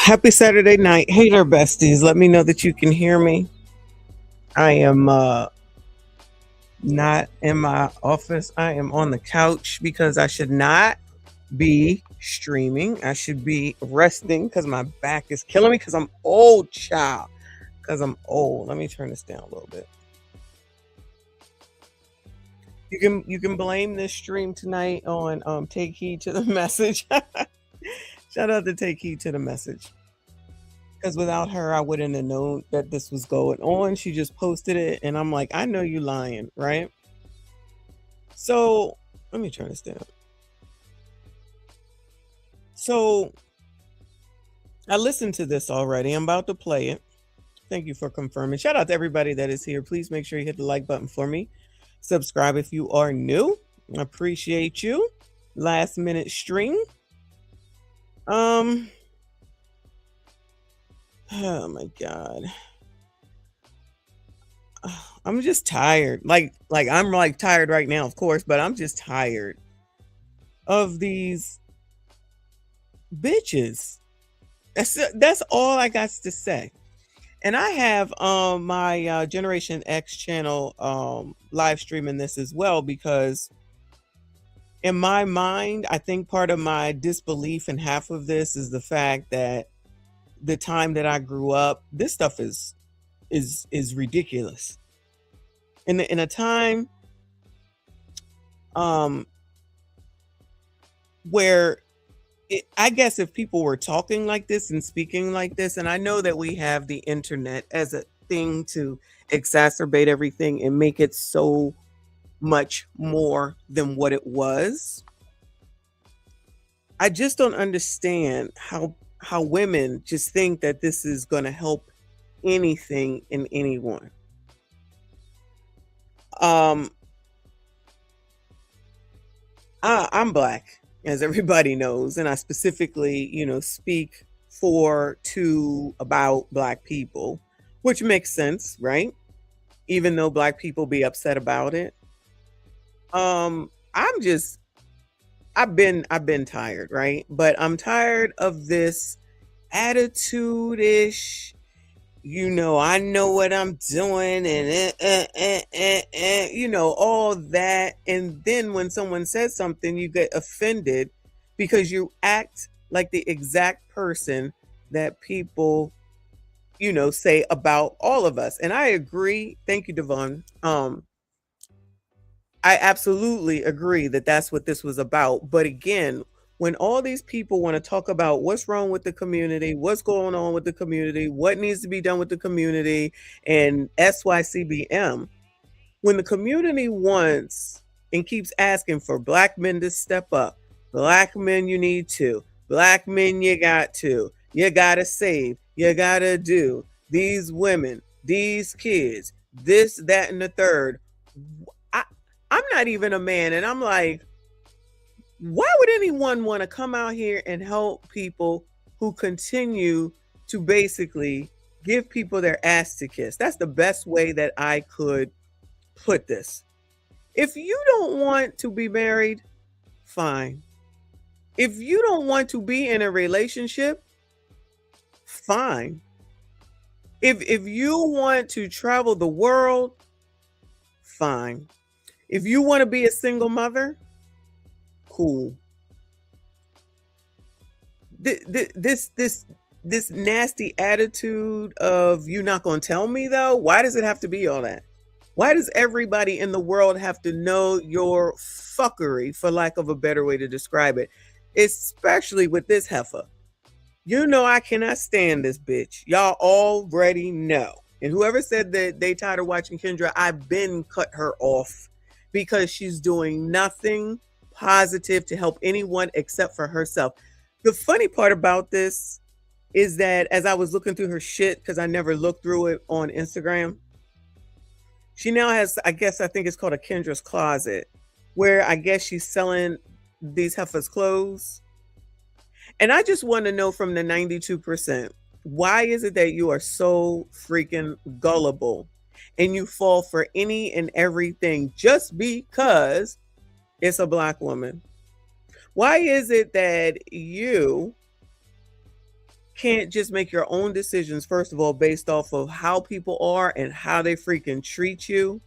Happy Saturday night. Hey there, besties. Let me know that you can hear me. I am not in my office. I am on the couch because I should not be streaming. I should be resting because my back is killing me because I'm old, child. Because I'm old. Let me turn this down a little bit. You can blame this stream tonight on take heed to the message. Shout out to take heed to the message. Because without her, I wouldn't have known that this was going on. She just posted it, and I'm like, I know you lying, right? So let me turn this down. So I listened to this already. I'm about to play it. Thank you for confirming. Shout out to everybody that is here. Please make sure you hit the like button for me. Subscribe if you are new. I appreciate you. Last minute stream. Oh my God. I'm just tired. Like I'm like tired right now, of course, but I'm just tired of these bitches. That's all I got to say. And I have my Generation X channel live streaming this as well, because in my mind, I think part of my disbelief in half of this is the fact that the time that I grew up, this stuff is ridiculous. In a time where I guess if people were talking like this and speaking like this, and I know that we have the internet as a thing to exacerbate everything and make it so much more than what it was. I just don't understand how women just think that this is going to help anything in anyone. I'm Black, as everybody knows, and I specifically, speak about Black people, which makes sense, right? Even though Black people be upset about it. I've been tired, right? But I'm tired of this attitude-ish, I know what I'm doing, and all that. And then when someone says something, you get offended because you act like the exact person that people, say about all of us. And I agree. Thank you, Devon. I absolutely agree that that's what this was about. But again, when all these people want to talk about what's wrong with the community, what's going on with the community, what needs to be done with the community, and SYCBM, when the community wants and keeps asking for Black men to step up, Black men, you need to, Black men, you got to save, you got to do, these women, these kids, this, that, and the third. I'm not even a man, and I'm like, why would anyone want to come out here and help people who continue to basically give people their ass to kiss? That's the best way that I could put this. If you don't want to be married, fine. If you don't want to be in a relationship, fine. If you want to travel the world, fine. If you want to be a single mother, cool. This nasty attitude of you not gonna tell me though. Why does it have to be all that? Why does everybody in the world have to know your fuckery, for lack of a better way to describe it? Especially with this heifer. I cannot stand this bitch. Y'all already know. And whoever said that they tired of watching Kendra, I've been cut her off because she's doing nothing positive to help anyone except for herself. The funny part about this is that as I was looking through her shit, because I never looked through it on Instagram, she now has, I think it's called a Kendra's Closet, where I guess she's selling these heifers clothes. And I just want to know from the 92%, why is it that you are so freaking gullible and you fall for any and everything just because it's a Black woman? Why is it that you can't just make your own decisions, first of all, based off of how people are and how they freaking treat you.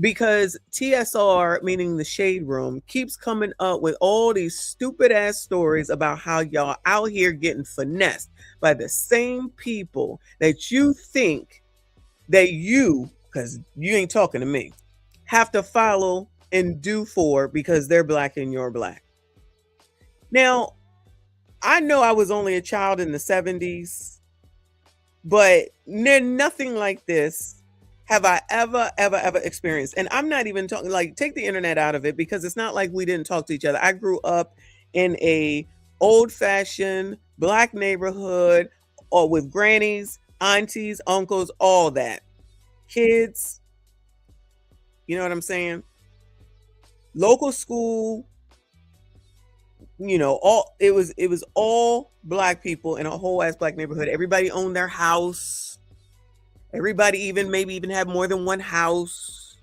Because TSR, meaning the shade room, keeps coming up with all these stupid ass stories about how y'all out here getting finessed by the same people that you think that you, because you ain't talking to me, have to follow and do for because they're black and you're black. Now, I know I was only a child in the 70s, but nothing like this have I ever experienced. And I'm not even talking, like, take the internet out of it, because it's not like we didn't talk to each other. I grew up in a old-fashioned black neighborhood, or with grannies, aunties, uncles, all that. Kids, you know what I'm saying? Local school, you know, all it was all black people in a whole ass black neighborhood. Everybody owned their house. Everybody maybe even had more than one house.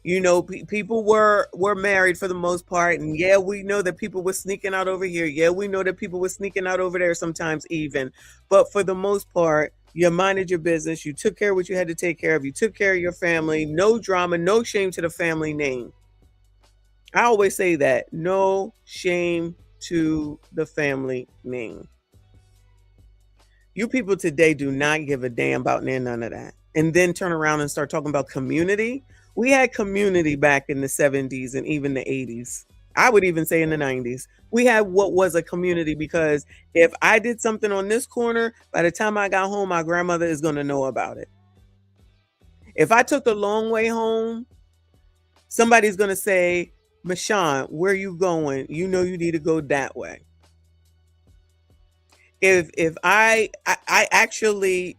You know, people were married for the most part. And yeah, we know that people were sneaking out over here. Yeah, we know that people were sneaking out over there sometimes even. But for the most part, you minded your business. You took care of what you had to take care of. You took care of your family. No drama, no shame to the family name. I always say that. No shame to the family name. You people today do not give a damn about none of that. And then turn around and start talking about community. We had community back in the 70s and even the 80s. I would even say in the 90s. We had what was a community, because if I did something on this corner, by the time I got home, my grandmother is going to know about it. If I took the long way home, somebody's going to say, Michonne, where you going? You know you need to go that way. If I actually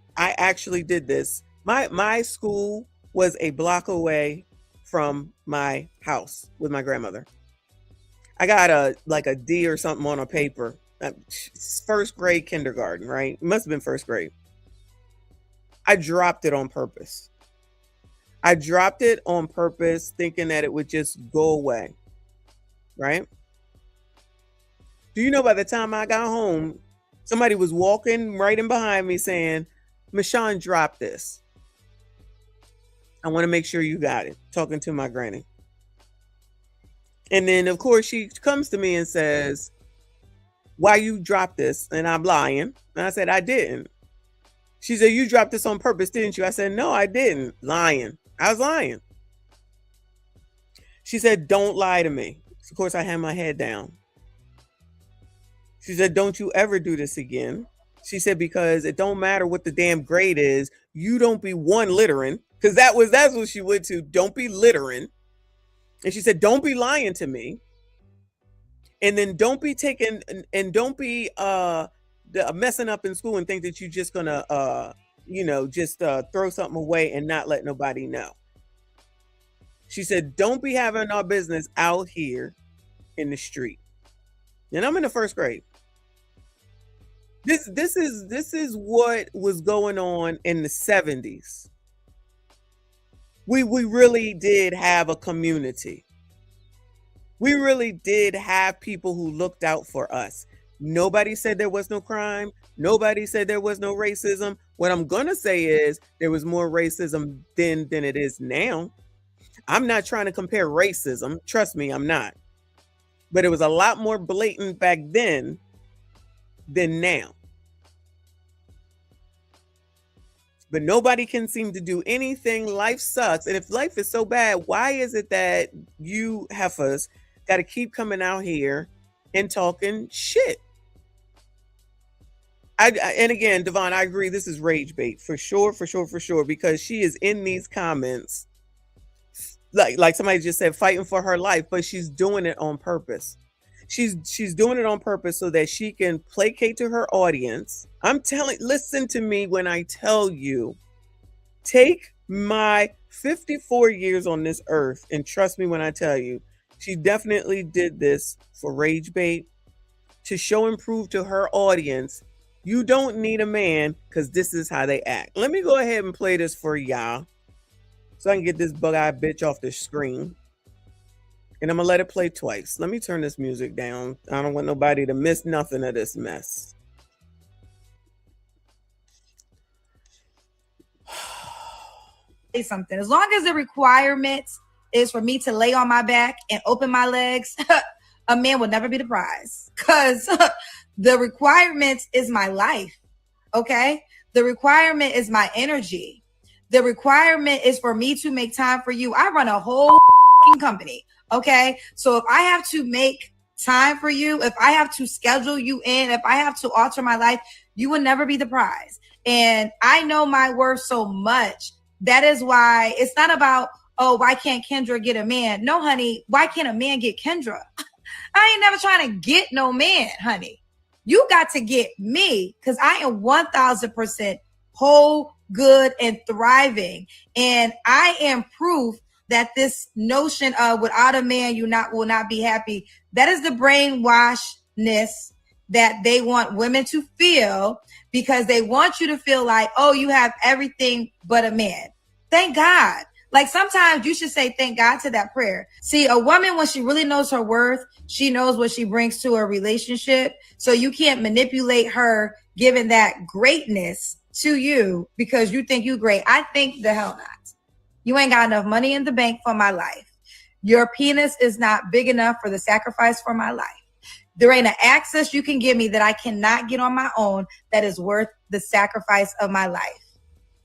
did this. My school was a block away from my house with my grandmother. I got a D or something on a paper. First grade kindergarten, right? It must have been first grade. I dropped it on purpose. I dropped it on purpose, thinking that it would just go away, right? Do you know, by the time I got home, somebody was walking right in behind me saying, Michonne, drop this. I want to make sure you got it. Talking to my granny. And then, of course, she comes to me and says, why you dropped this? And I'm lying. And I said, I didn't. She said, you dropped this on purpose, didn't you? I said, no, I didn't. Lying. I was lying. She said, don't lie to me. Of course, I had my head down. She said, don't you ever do this again. She said, because it don't matter what the damn grade is. You don't be littering. Because that's what she went to. Don't be littering. And she said, don't be lying to me. And then don't be taking, and don't be messing up in school and think that you're just gonna just throw something away and not let nobody know. She said, don't be having our business out here in the street. And I'm in the first grade. This is what was going on in the 70s. We really did have a community. We really did have people who looked out for us. Nobody said there was no crime. Nobody said there was no racism. What I'm going to say is there was more racism then than it is now. I'm not trying to compare racism. Trust me, I'm not. But it was a lot more blatant back then than now. But nobody can seem to do anything. Life sucks. And if life is so bad, why is it that you heifers got to keep coming out here and talking shit? And again, Devon, I agree. This is rage bait for sure, because she is in these comments, like somebody just said, fighting for her life, but she's doing it on purpose. She's doing it on purpose so that she can placate to her audience. Listen to me when I tell you, take my 54 years on this earth and trust me when I tell you, she definitely did this for rage bait, to show and prove to her audience, you don't need a man because this is how they act. Let me go ahead and play this for y'all so I can get this bug-eyed bitch off the screen. And I'm going to let it play twice. Let me turn this music down. I don't want nobody to miss nothing of this mess. Say something. As long as the requirements is for me to lay on my back and open my legs, a man will never be the prize, because the requirements is my life. Okay. The requirement is my energy. The requirement is for me to make time for you. I run a whole company. Okay. So if I have to make time for you, if I have to schedule you in, if I have to alter my life, you will never be the prize. And I know my worth so much. That is why it's not about, oh, why can't Kendra get a man? No, honey. Why can't a man get Kendra? I ain't never trying to get no man, honey. You got to get me, because I am 1000% whole, good, and thriving. And I am proof that this notion of without a man, you will not be happy. That is the brainwashedness that they want women to feel, because they want you to feel like, oh, you have everything but a man. Thank God. Like, sometimes you should say thank God to that prayer. See, a woman, when she really knows her worth, she knows what she brings to a relationship. So you can't manipulate her giving that greatness to you because you think you great. I think the hell not. You ain't got enough money in the bank for my life. Your penis is not big enough for the sacrifice for my life. There ain't an access you can give me that I cannot get on my own that is worth the sacrifice of my life.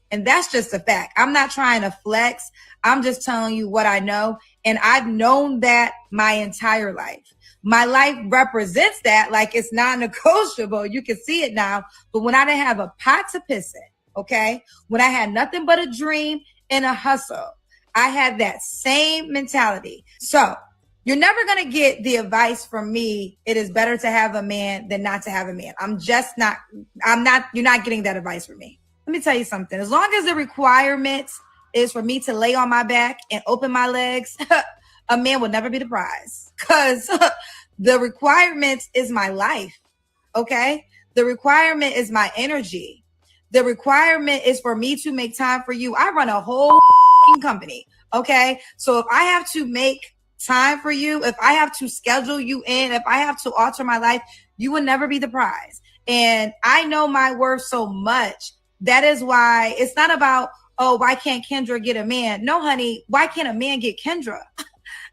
And that's just a fact. I'm not trying to flex. I'm just telling you what I know. And I've known that my entire life. My life represents that like it's non-negotiable. You can see it now. But when I didn't have a pot to piss in, okay, when I had nothing but a dream and a hustle, I had that same mentality. So you're never going to get the advice from me. It is better to have a man than not to have a man. You're not getting that advice from me. Let me tell you something. As long as the requirements is for me to lay on my back and open my legs, a man will never be the prize, because the requirements is my life. Okay. The requirement is my energy. The requirement is for me to make time for you. I run a whole company. Okay. So if I have to make time for you, if I have to schedule you in, if I have to alter my life, you will never be the prize. And I know my worth so much. That is why it's not about, oh, why can't Kendra get a man? No, honey. Why can't a man get Kendra?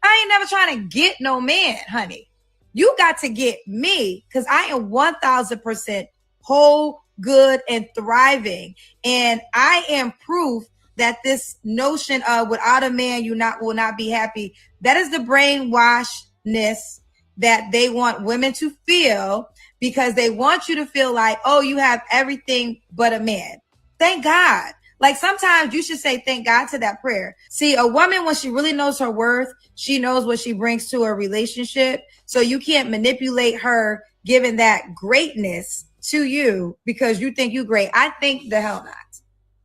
I ain't never trying to get no man, honey. You got to get me, because I am 1000% whole, good, and thriving. And I am proof that this notion of without a man, you will not be happy. That is the brainwashedness that they want women to feel, because they want you to feel like, oh, you have everything but a man. Thank God. Like, sometimes you should say thank God to that prayer. See, a woman, when she really knows her worth, she knows what she brings to a relationship. So you can't manipulate her giving that greatness to you because you think you great. I think the hell not.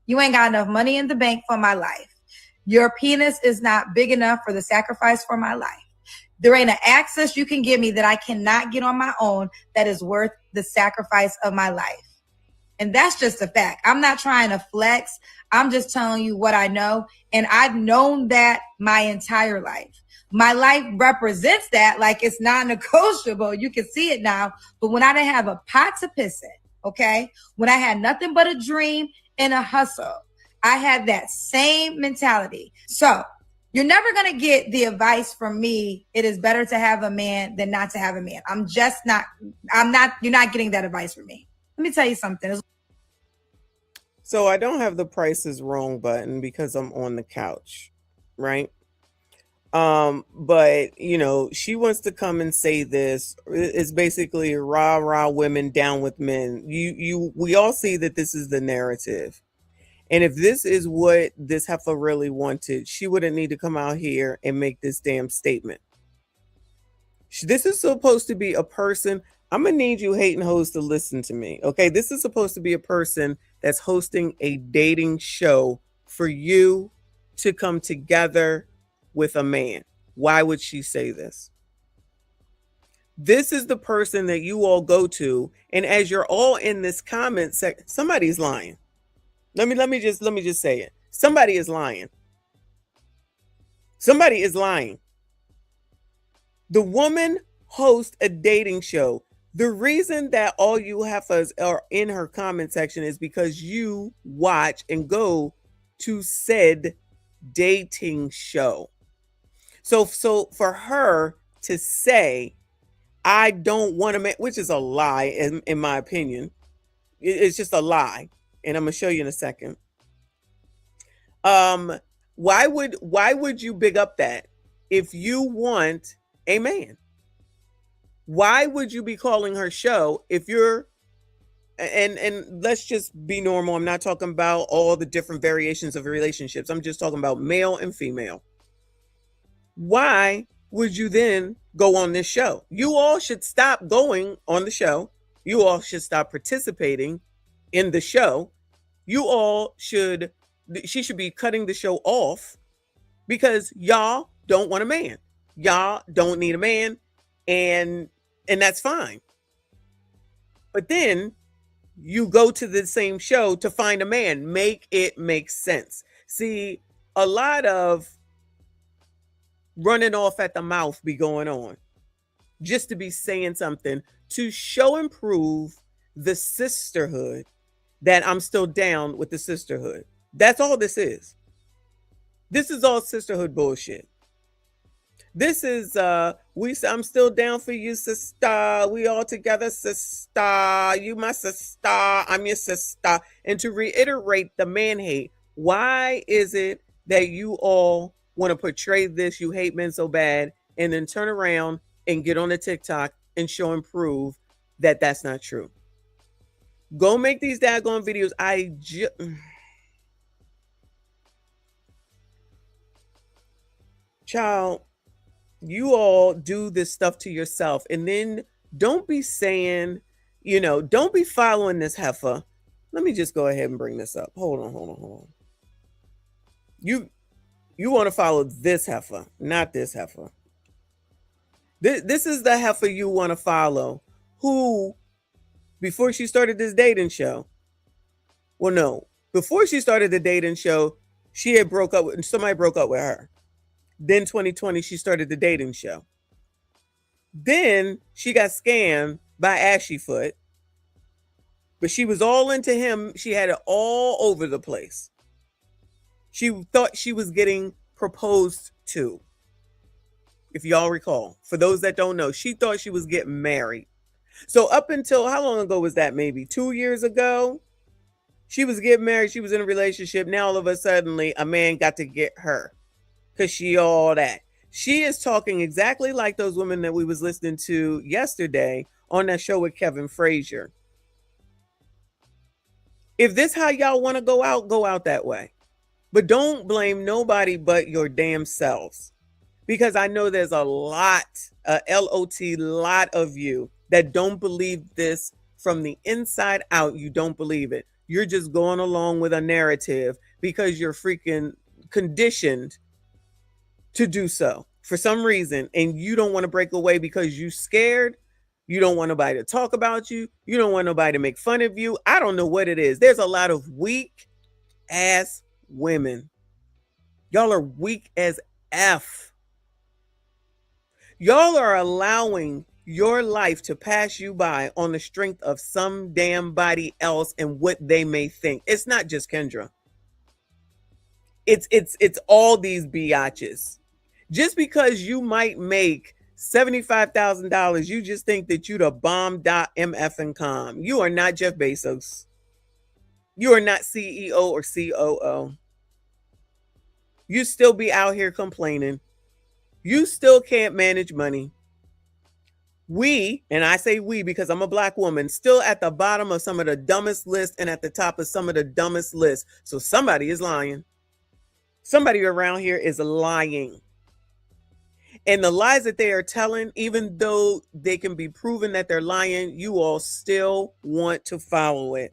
You ain't got enough money in the bank for my life. Your penis is not big enough for the sacrifice for my life. There ain't an access you can give me that I cannot get on my own that is worth the sacrifice of my life. And that's just a fact. I'm not trying to flex. I'm just telling you what I know. And I've known that my entire life. My life represents that like it's non-negotiable. You can see it now. But when I didn't have a pot to piss in, okay, when I had nothing but a dream and a hustle, I had that same mentality. So you're never going to get the advice from me. It is better to have a man than not to have a man. You're not getting that advice from me. Let me tell you something. So I don't have the Price is Wrong button because I'm on the couch, right? But she wants to come and say this. It's basically rah rah women down with men. We all see that this is the narrative. And if this is what this heifer really wanted, she wouldn't need to come out here and make this damn statement. This is supposed to be a person. I'm going to need you hating hoes to listen to me. Okay. This is supposed to be a person that's hosting a dating show for you to come together with a man. Why would she say this? This is the person that you all go to. And as you're all in this comment section, somebody's lying. Let me just say it. Somebody is lying. Somebody is lying. The woman hosts a dating show. The reason that all you heifers are in her comment section is because you watch and go to said dating show. So for her to say, I don't want to, which is a lie in my opinion. It's just a lie. And I'm going to show you in a second. Why would you big up that if you want a man? Why would you be calling her show if you're, and let's just be normal. I'm not talking about all the different variations of relationships. I'm just talking about male and female. Why would you then go on this show? You all should stop going on the show. You all should stop participating in the show. She should be cutting the show off because y'all don't want a man. Y'all don't need a man, and that's fine. But then you go to the same show to find a man. Make it make sense. See, a lot of running off at the mouth be going on just to be saying something to show and prove the sisterhood that I'm still down with the sisterhood. That's all this is. This is all sisterhood bullshit. This is I'm still down for you, sister. We all together, sister. You my sister, I'm your sister. And to reiterate the man hate, why is it that you all want to portray this, you hate men so bad, and then turn around and get on the TikTok and show and prove that that's not true? Go make these daggone videos. Child, you all do this stuff to yourself, and then don't be saying, don't be following this heifer. Let me just go ahead and bring this up. Hold on. You want to follow this heifer, not this heifer. This is the heifer you want to follow, who, before she started this dating show, before she started the dating show, somebody broke up with her. Then 2020, she started the dating show. Then she got scammed by Ashyfoot, but she was all into him. She had it all over the place. She thought she was getting proposed to. If y'all recall, for those that don't know, she thought she was getting married. So up until, how long ago was that? Maybe 2 years ago, she was getting married. She was in a relationship. Now all of a sudden, a man got to get her because she all that. She is talking exactly like those women that we was listening to yesterday on that show with Kevin Frazier. If this how y'all want to go out that way. But don't blame nobody but your damn selves. Because I know there's a lot of you that don't believe this from the inside out. You don't believe it. You're just going along with a narrative because you're freaking conditioned to do so for some reason. And you don't want to break away because you're scared. You don't want nobody to talk about you. You don't want nobody to make fun of you. I don't know what it is. There's a lot of weak ass women. Y'all are weak as F. Y'all are allowing your life to pass you by on the strength of some damn body else and what they may think. It's not just Kendra. It's all these biatches. Just because you might make $75,000, you just think that you the bomb.mf and com. You are not Jeff Bezos. You are not CEO or COO. You still be out here complaining. You still can't manage money. We, and I say we because I'm a Black woman, still at the bottom of some of the dumbest lists and at the top of some of the dumbest lists. So somebody is lying. Somebody around here is lying. And the lies that they are telling, even though they can be proven that they're lying, you all still want to follow it.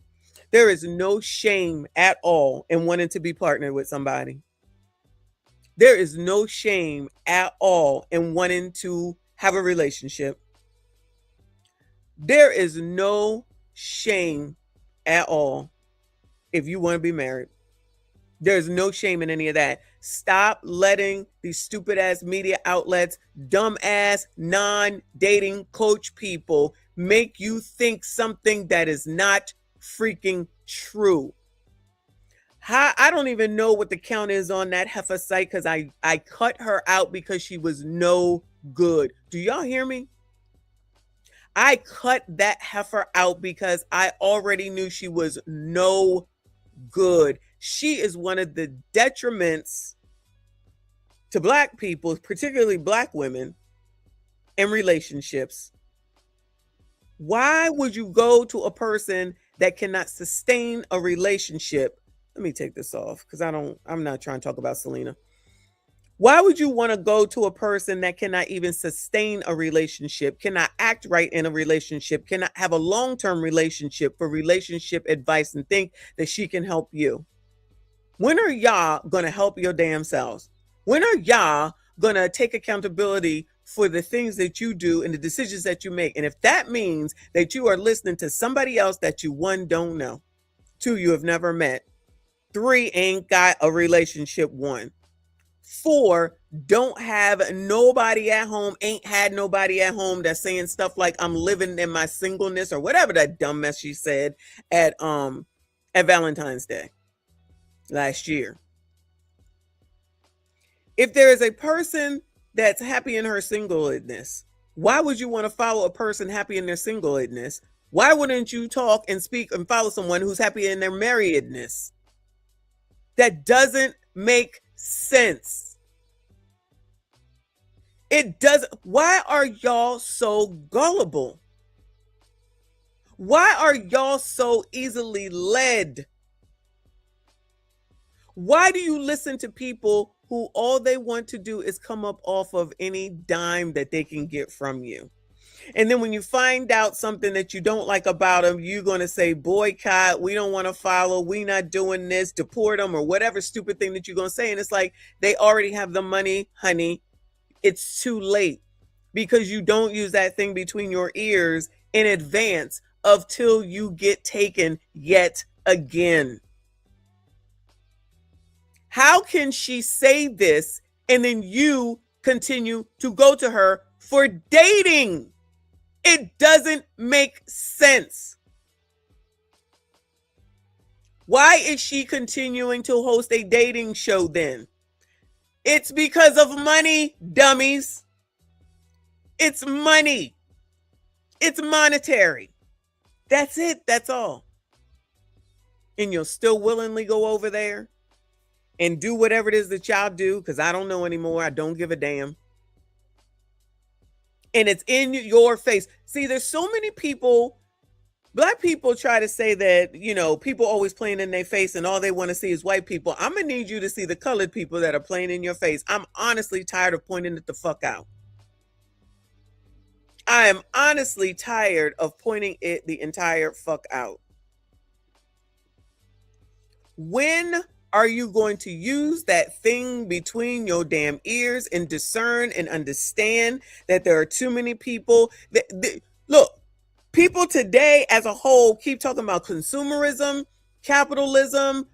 There is no shame at all in wanting to be partnered with somebody. There is no shame at all in wanting to have a relationship. There is no shame at all if you want to be married. There's no shame in any of that. Stop letting these stupid ass media outlets, dumb ass, non-dating coach people make you think something that is not freaking true. I don't even know what the count is on that heifer site because I cut her out because she was no good. Do y'all hear me? I cut that heifer out because I already knew she was no good. She is one of the detriments to Black people, particularly Black women, in relationships. Why would you go to a person that cannot sustain a relationship? Let me take this off because I'm not trying to talk about Selena. Why would you want to go to a person that cannot even sustain a relationship, cannot act right in a relationship, cannot have a long-term relationship for relationship advice and think that she can help you? When are y'all going to help your damn selves? When are y'all going to take accountability for the things that you do and the decisions that you make? And if that means that you are listening to somebody else that you, one, don't know, two, you have never met, three, ain't got a relationship, one, four, don't have nobody at home, ain't had nobody at home that's saying stuff like I'm living in my singleness or whatever that dumb mess she said at Valentine's Day last year. If there is a person that's happy in her singleness, why would you want to follow a person happy in their singleness? Why wouldn't you talk and speak and follow someone who's happy in their marriedness? That doesn't make sense. It doesn't. Why are y'all so gullible? Why are y'all so easily led? Why do you listen to people who all they want to do is come up off of any dime that they can get from you? And then when you find out something that you don't like about them, you're going to say, boycott, we don't want to follow, we not doing this, deport them, or whatever stupid thing that you're going to say. And it's like, they already have the money, honey. It's too late because you don't use that thing between your ears in advance of till you get taken yet again. How can she say this and then you continue to go to her for dating? It doesn't make sense. Why is she continuing to host a dating show then? It's because of money, dummies. It's money. It's monetary. That's it. That's all. And you'll still willingly go over there and do whatever it is that y'all do, because I don't know anymore. I don't give a damn. And it's in your face. See, there's so many people, Black people try to say that, you know, people always playing in their face and all they want to see is white people. I'm going to need you to see the colored people that are playing in your face. I'm honestly tired of pointing it the fuck out. I am honestly tired of pointing it the entire fuck out. When are you going to use that thing between your damn ears and discern and understand that there are too many people that look, people today as a whole keep talking about consumerism, capitalism,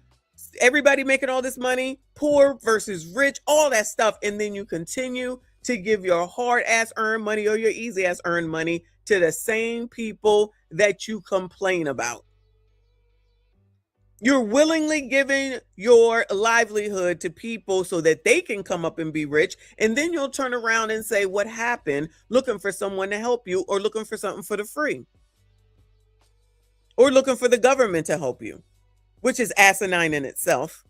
everybody making all this money, poor versus rich, all that stuff. And then you continue to give your hard ass earned money or your easy ass earned money to the same people that you complain about. You're willingly giving your livelihood to people so that they can come up and be rich. And then you'll turn around and say, what happened? Looking for someone to help you, or looking for something for the free, or looking for the government to help you, which is asinine in itself.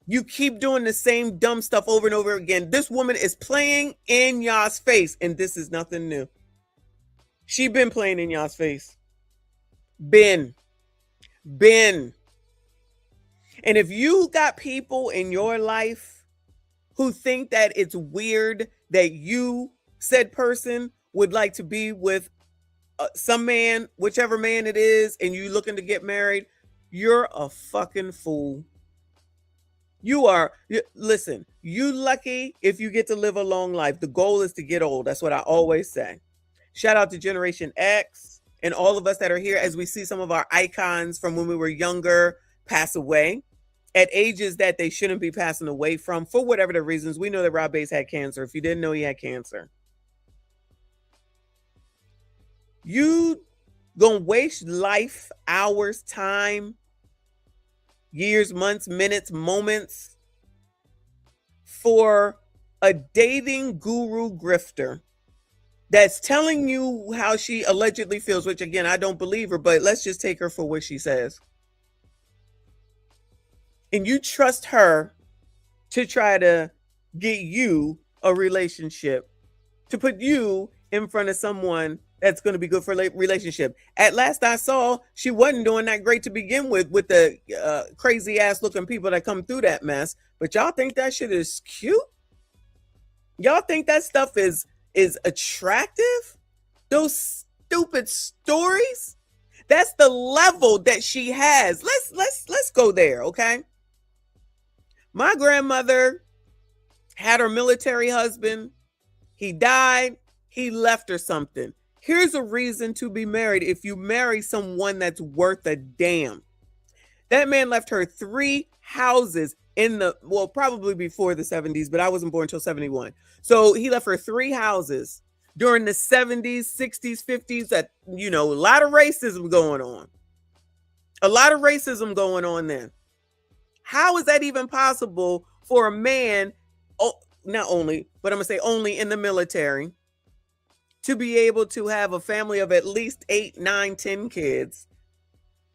You keep doing the same dumb stuff over and over again. This woman is playing in y'all's face, and this is nothing new. She been playing in y'all's face. Been. And if you got people in your life who think that it's weird that you, said person, would like to be with some man, whichever man it is, and you looking to get married, you're a fucking fool. You are, listen, you lucky if you get to live a long life. The goal is to get old. That's what I always say. Shout out to Generation X and all of us that are here as we see some of our icons from when we were younger pass away at ages that they shouldn't be passing away from for whatever the reasons. We know that Rob Bass had cancer. If you didn't know, he had cancer. You Gonna waste life, hours, time, years, months, minutes, moments for a dating guru grifter that's telling you how she allegedly feels, which again, I don't believe her, but let's just take her for what she says. And you trust her to try to get you a relationship, to put you in front of someone that's going to be good for a relationship. At last I saw, she wasn't doing that great to begin with the crazy ass looking people that come through that mess. But y'all think that shit is cute? Y'all think that stuff is attractive? Those stupid stories? That's the level that she has. Let's go there, okay? My grandmother had her military husband. He died. He left her something. Here's a reason to be married if you marry someone that's worth a damn. That man left her 3 houses in the, well, probably before the 70s, but I wasn't born until 71. So he left her 3 houses during the 70s, 60s, 50s. That, you know, a lot of racism going on. A lot of racism going on then. How is that even possible for a man, not only, but I'm going to say only in the military, to be able to have a family of at least 8, 9, 10 kids,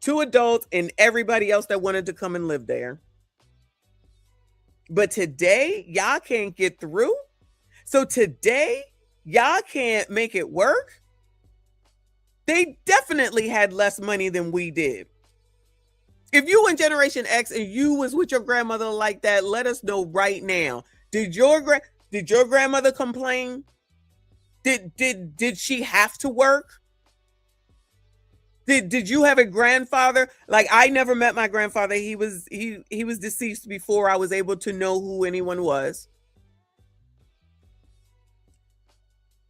2 adults, and everybody else that wanted to come and live there? But today, y'all can't get through. So today, y'all can't make it work. They definitely had less money than we did. If you in Generation X and you was with your grandmother like that, let us know right now. Did your grandmother complain? Did she have to work? Did you have a grandfather? Like, I never met my grandfather. He was deceased before I was able to know who anyone was.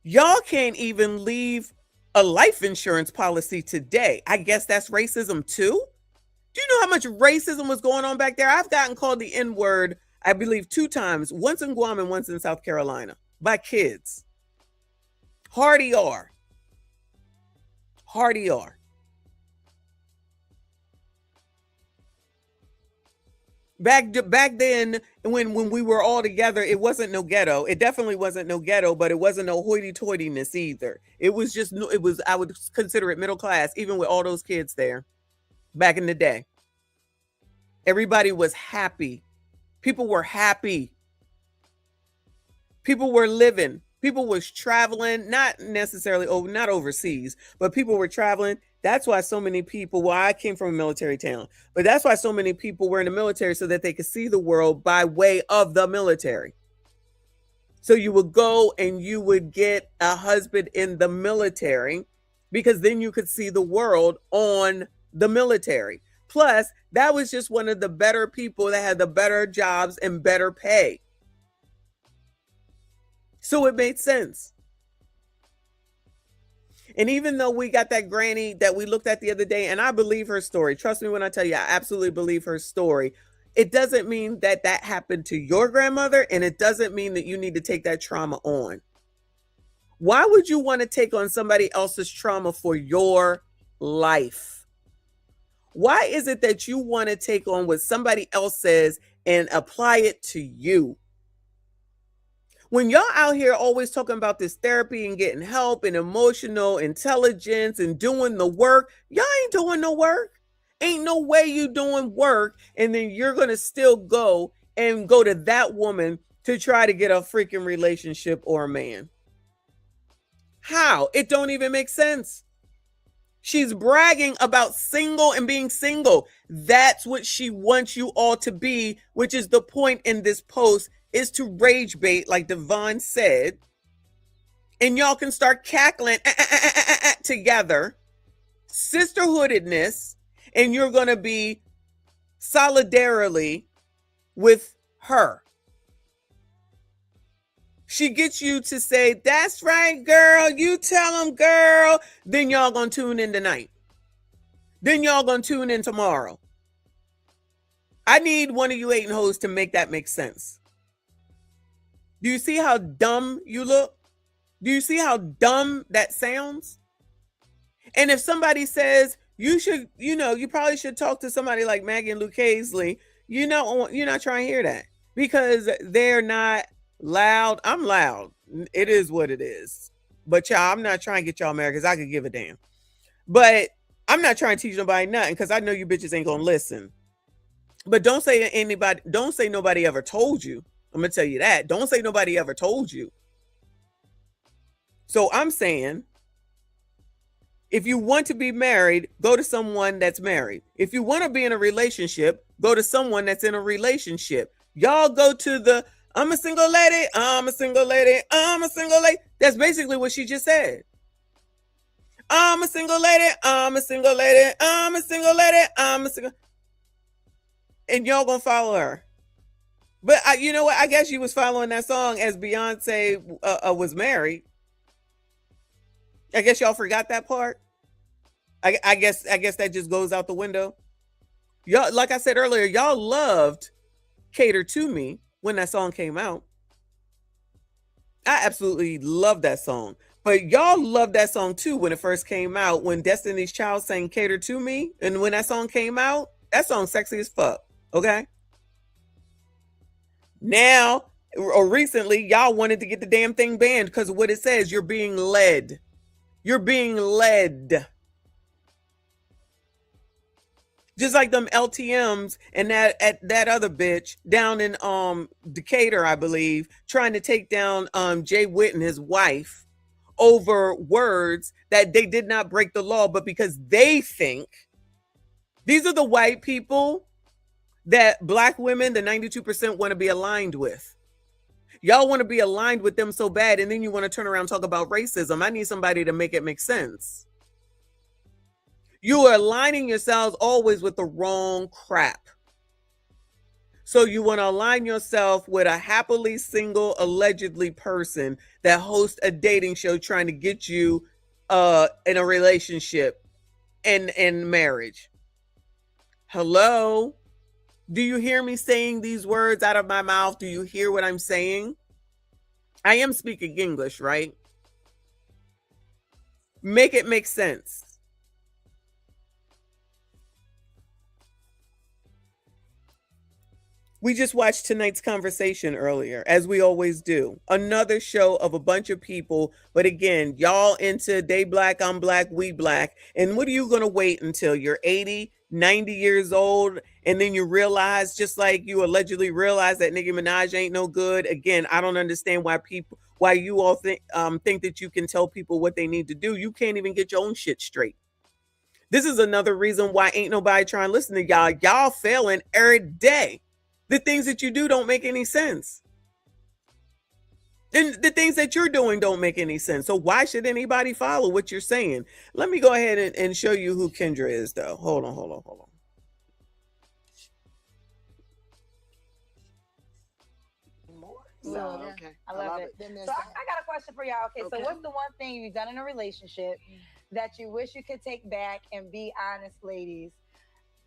Y'all can't even leave a life insurance policy today. I guess that's racism too. Do you know how much racism was going on back there? I've gotten called the N-word, I believe 2 times, once in Guam and once in South Carolina, by kids. Hardy R. Hardy R. Back then, when we were all together, it wasn't no ghetto. It definitely wasn't no ghetto, but it wasn't no hoity-toityness either. It was just, I would consider it middle class, even with all those kids there. Back in the day, everybody was happy. People were happy. People were living. People was traveling, not necessarily not overseas, but people were traveling. That's why so many people, well, I came from a military town, but that's why so many people were in the military, so that they could see the world by way of the military. So you would go and you would get a husband in the military, because then you could see the world on the military. Plus, that was just one of the better people that had the better jobs and better pay. So it made sense. And even though we got that granny that we looked at the other day, and I believe her story, trust me when I tell you, I absolutely believe her story. It doesn't mean that that happened to your grandmother, and it doesn't mean that you need to take that trauma on. Why would you want to take on somebody else's trauma for your life? Why is it that you want to take on what somebody else says and apply it to you? When y'all out here always talking about this therapy and getting help and emotional intelligence and doing the work, y'all ain't doing no work. Ain't no way you doing work, and then you're going to still go to that woman to try to get a freaking relationship or a man. How? It don't even make sense. She's bragging about single and being single. That's what she wants you all to be, which is the point in this post, is to rage bait, like Devon said. And y'all can start cackling together, sisterhoodedness, and you're going to be solidarily with her. She gets you to say, that's right, girl. You tell them, girl. Then y'all gonna tune in tonight. Then y'all gonna tune in tomorrow. I need one of you hating hoes to make that make sense. Do you see how dumb you look? Do you see how dumb that sounds? And if somebody says you should, you probably should talk to somebody like Maggie and Luke Hazley, you're not trying to hear that because they're not loud. I'm loud. It is what it is. But y'all, I'm not trying to get y'all married because I could give a damn. But I'm not trying to teach nobody nothing because I know you bitches ain't gonna listen. But don't say nobody ever told you. I'm gonna tell you that. Don't say nobody ever told you. So I'm saying, if you want to be married, go to someone that's married. If you want to be in a relationship, go to someone that's in a relationship. Y'all go to the I'm a single lady, I'm a single lady, I'm a single lady. That's basically what she just said. I'm a single lady, I'm a single lady, I'm a single lady, I'm a single. And y'all gonna follow her. But you know what? I guess she was following that song as Beyonce was married. I guess y'all forgot that part. I guess that just goes out the window. Y'all, like I said earlier, y'all loved "Cater to Me" when that song came out. I absolutely love that song. But y'all loved that song too when it first came out. When Destiny's Child sang "Cater to Me," and when that song came out, that song sexy as fuck. Okay. Now or recently, y'all wanted to get the damn thing banned because of what it says. You're being led. You're being led. Just like them LTMs and that other bitch down in Decatur, I believe, trying to take down Jay Witt and his wife over words that they did not break the law, but because they think these are the white people that black women, the 92%, want to be aligned with. Y'all want to be aligned with them so bad, and then you want to turn around and talk about racism. I need somebody to make it make sense. You are aligning yourselves always with the wrong crap. So you want to align yourself with a happily single, allegedly person that hosts a dating show trying to get you in a relationship and marriage. Hello? Do you hear me saying these words out of my mouth? Do you hear what I'm saying? I am speaking English, right? Make it make sense. We just watched tonight's conversation earlier, as we always do. Another show of a bunch of people, but again, y'all into they black, I'm black, we black. And what are you going to wait until you're 80, 90 years old, and then you realize, just like you allegedly realize that Nicki Minaj ain't no good? Again, I don't understand why you all think that you can tell people what they need to do. You can't even get your own shit straight. This is another reason why ain't nobody trying to listen to y'all. Y'all failing every day. The things that you do don't make any sense. And the things that you're doing don't make any sense. So why should anybody follow what you're saying? Let me go ahead and show you who Kendra is, though. Hold on. So, okay. I love it. So I got a question for y'all. Okay, so what's the one thing you've done in a relationship that you wish you could take back? And be honest, ladies.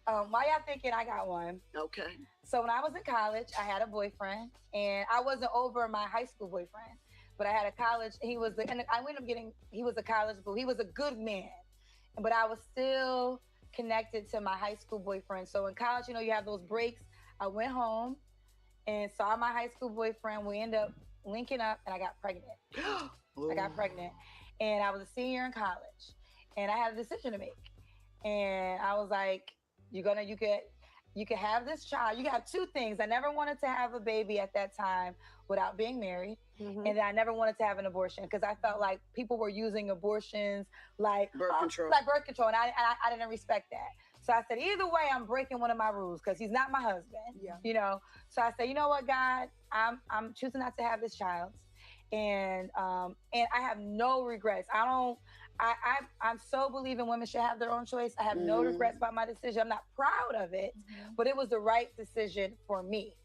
Why y'all thinking I got one? Okay. So when I was in college, I had a boyfriend, and I wasn't over my high school boyfriend, but I had a college. And I ended up getting. He was a college, but he was a good man, but I was still connected to my high school boyfriend. So in college, you have those breaks. I went home and saw my high school boyfriend. We ended up linking up, and I got pregnant. I got pregnant, and I was a senior in college, and I had a decision to make, and I was like, you could have this child. You have two things. I never wanted to have a baby at that time without being married. Mm-hmm. And I never wanted to have an abortion because I felt like people were using abortions like birth control. And I didn't respect that. So I said, either way, I'm breaking one of my rules because he's not my husband. Yeah. So I said, you know what, God, I'm choosing not to have this child. And I have no regrets. I'm so believing women should have their own choice. I have no regrets about my decision. I'm not proud of it, but it was the right decision for me.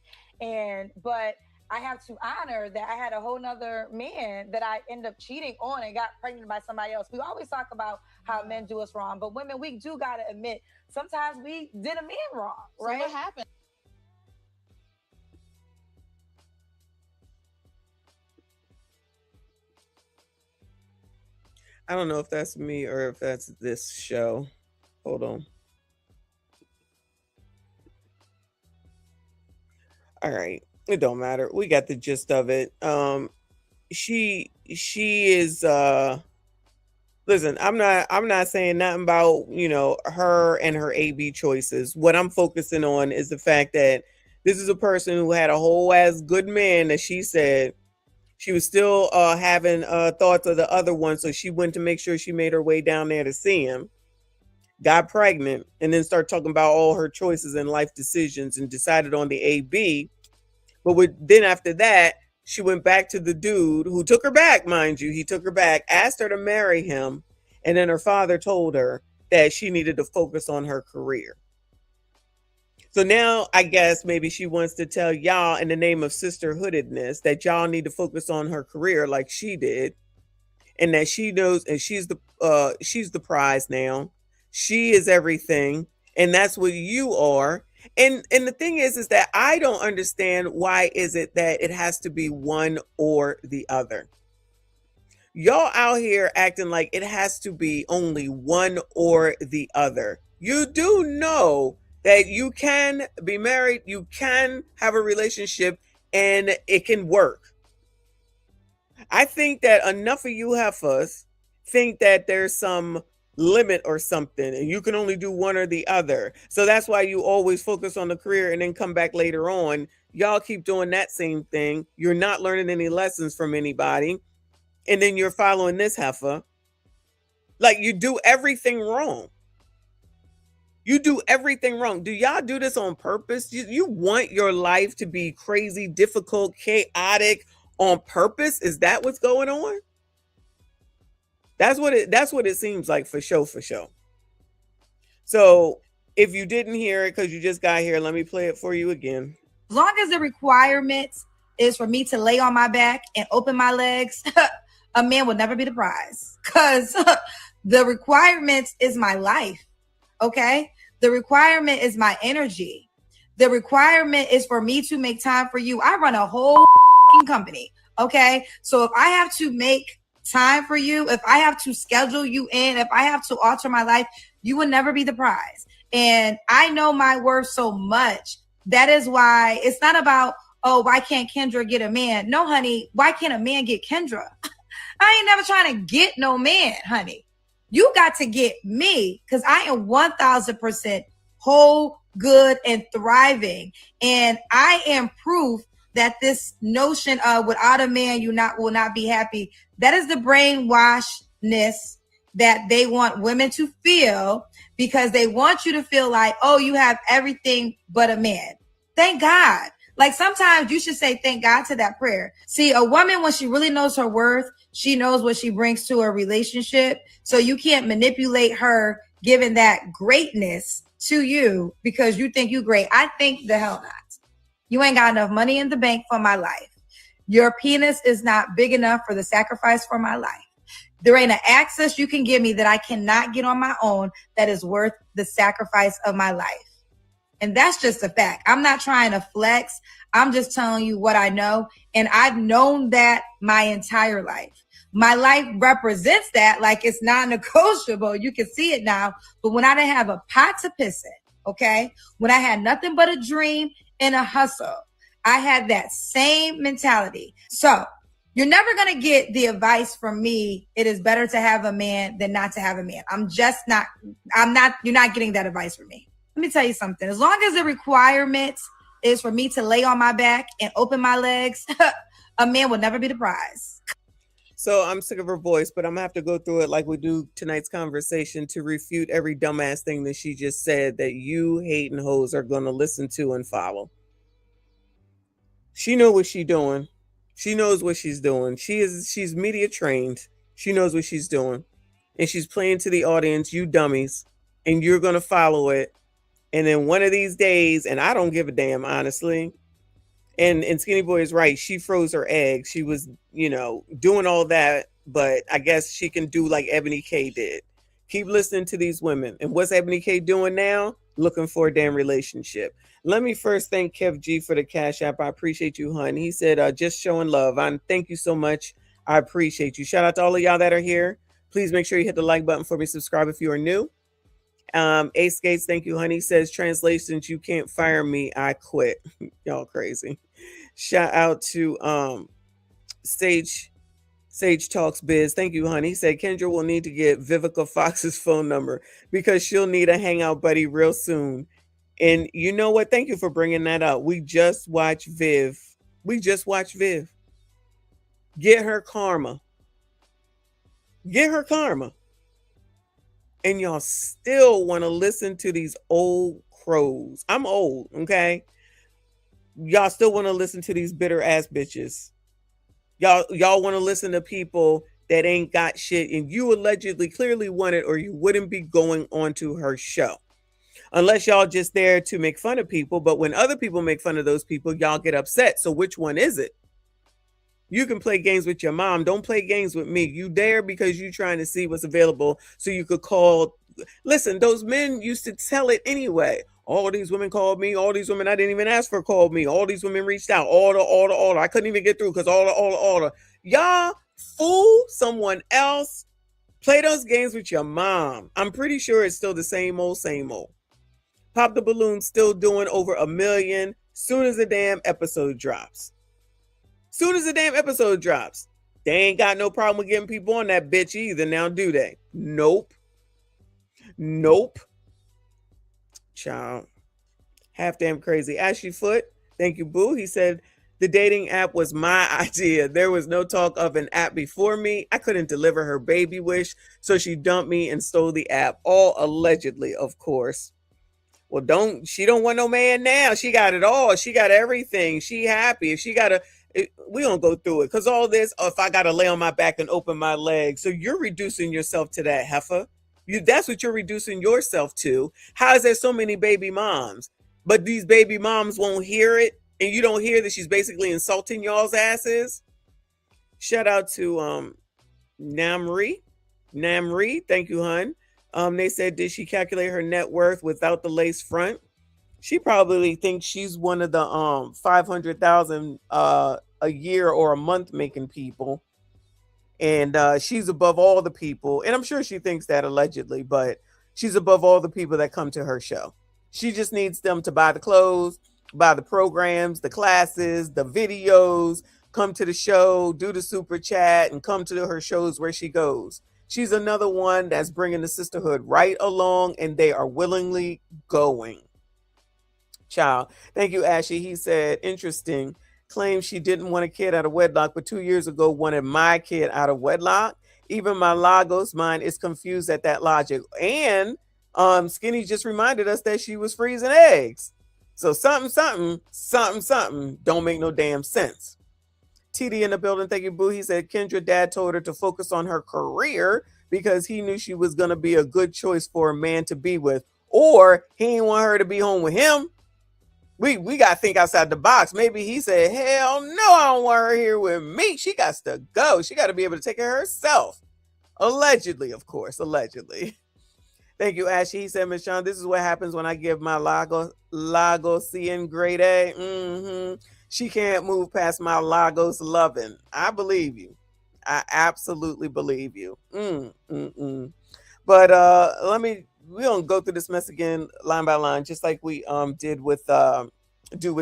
But I have to honor that I had a whole nother man that I ended up cheating on and got pregnant by somebody else. We always talk about how men do us wrong, but women, we do got to admit, sometimes we did a man wrong, right? So what happened? I don't know if that's me or if that's this show. Hold on. All right. It don't matter. We got the gist of it. She is listen, I'm not saying nothing about, her and her AB choices. What I'm focusing on is the fact that this is a person who had a whole ass good man that she said she was still having thoughts of the other one, so she went to make sure she made her way down there to see him, got pregnant, and then start talking about all her choices and life decisions and decided on the AB. Then after that, she went back to the dude who took her back, mind you. He took her back, asked her to marry him, and then her father told her that she needed to focus on her career. So now I guess maybe she wants to tell y'all in the name of sisterhoodedness that y'all need to focus on her career like she did, and that she knows, and she's the prize now. She is everything, and that's what you are. And the thing is that I don't understand why is it that it has to be one or the other. Y'all out here acting like it has to be only one or the other. You do know that you can be married, you can have a relationship, and it can work. I think that enough of you heifers think that there's some limit or something and you can only do one or the other. So that's why you always focus on the career and then come back later on. Y'all keep doing that same thing. You're not learning any lessons from anybody. And then you're following this heifer. Like, you do everything wrong. You do everything wrong. Do y'all do this on purpose? You want your life to be crazy, difficult, chaotic on purpose? Is that what's going on? That's what it seems like, for sure, for sure. So if you didn't hear it because you just got here, let me play it for you again. As long as the requirements is for me to lay on my back and open my legs, a man will never be the prize, because the requirements is my life. Okay. The requirement is my energy. The requirement is for me to make time for you. I run a whole company. Okay. So if I have to make time for you, if I have to schedule you in, if I have to alter my life, you will never be the prize. And I know my worth so much. That is why it's not about, oh, why can't Kendra get a man? No, honey, why can't a man get Kendra? I ain't never trying to get no man, honey. You got to get me, because I am 1000% whole, good, and thriving. And I am proof that this notion of without a man, you will not be happy. That is the brainwashedness that they want women to feel, because they want you to feel like, oh, you have everything but a man. Thank God. Like, sometimes you should say thank God to that prayer. See, a woman, when she really knows her worth, she knows what she brings to a relationship. So you can't manipulate her giving that greatness to you because you think you great. I think the hell not. You ain't got enough money in the bank for my life. Your penis is not big enough for the sacrifice for my life. There ain't an access you can give me that I cannot get on my own that is worth the sacrifice of my life. And that's just a fact. I'm not trying to flex. I'm just telling you what I know. And I've known that my entire life. My life represents that like it's non-negotiable. You can see it now. But when I didn't have a pot to piss in, okay, when I had nothing but a dream and a hustle, I had that same mentality. So you're never going to get the advice from me. It is better to have a man than not to have a man. You're not getting that advice from me. Let me tell you something. As long as the requirement is for me to lay on my back and open my legs, a man will never be the prize. So I'm sick of her voice, but I'm gonna have to go through it like we do tonight's conversation to refute every dumbass thing that she just said that you hating hoes are gonna listen to and follow. She know what she's doing. She knows what she's doing. She's media trained. She knows what she's doing. And she's playing to the audience, you dummies, and you're gonna follow it. And then one of these days, and I don't give a damn, honestly. And Skinny Boy is right. She froze her eggs. She was, doing all that. But I guess she can do like Ebony K did. Keep listening to these women. And what's Ebony K doing now? Looking for a damn relationship. Let me first thank Kev G for the Cash App. I appreciate you, hun. He said, just showing love. Thank you so much. I appreciate you. Shout out to all of y'all that are here. Please make sure you hit the like button for me. Subscribe if you are new. Ace Gates, thank you, honey. Says translations, you can't fire me. I quit. Y'all crazy. Shout out to Sage Talks Biz. Thank you, honey. He said Kendra will need to get Vivica Fox's phone number because she'll need a hangout buddy real soon. And you know what? Thank you for bringing that up. We just watched Viv. Get her karma. Get her karma. And y'all still want to listen to these old crows. I'm old, okay? Y'all still want to listen to these bitter ass bitches. Y'all want to listen to people that ain't got shit, and you allegedly clearly want it, or you wouldn't be going on to her show. Unless y'all just there to make fun of people, but when other people make fun of those people, y'all get upset. So which one is it? You can play games with your mom. Don't play games with me. You there because you trying to see what's available so you could call. Listen, those men used to tell it anyway. All these women called me. All these women I didn't even ask for called me. All these women reached out. Order. I couldn't even get through because order. Y'all fool someone else. Play those games with your mom. I'm pretty sure it's still the same old. Pop the Balloon still doing over 1 million soon as the damn episode drops. They ain't got no problem with getting people on that bitch either now, do they? Nope. Child. Half damn crazy. Ashley Foot, thank you, boo. He said, the dating app was my idea. There was no talk of an app before me. I couldn't deliver her baby wish, so she dumped me and stole the app. All allegedly, of course. Well, she don't want no man now. She got it all. She got everything. She happy. If she got we don't go through it. Because all this, if I got to lay on my back and open my legs. So you're reducing yourself to that, heifer. That's what you're reducing yourself to. How is there so many baby moms? But these baby moms won't hear it. And you don't hear that she's basically insulting y'all's asses. Shout out to Namri. Thank you, hun. They said, did she calculate her net worth without the lace front? She probably thinks she's one of the 500,000 a year or a month making people. And she's above all the people. And I'm sure she thinks that allegedly, but she's above all the people that come to her show. She just needs them to buy the clothes, buy the programs, the classes, the videos, come to the show, do the super chat, and come to her shows where she goes. She's another one that's bringing the sisterhood right along, and they are willingly going. Child. Thank you, Ashley. He said, interesting. Claims she didn't want a kid out of wedlock, but 2 years ago wanted my kid out of wedlock. Even my Lagos mind is confused at that logic. And Skinny just reminded us that she was freezing eggs. So something don't make no damn sense. TD in the building, thank you, boo. He said Kendra dad told her to focus on her career because he knew she was going to be a good choice for a man to be with, or he didn't want her to be home with him. We got to think outside the box. Maybe he said, hell no, I don't want her here with me. She got to go. She got to be able to take care of herself. Allegedly, of course, allegedly. Thank you, Ashley. He said, Miss Sean, this is what happens when I give my Lagosian grade A. She can't move past my Lagos loving. I believe you. I absolutely believe you. But we don't go through this mess again line by line, just like we did with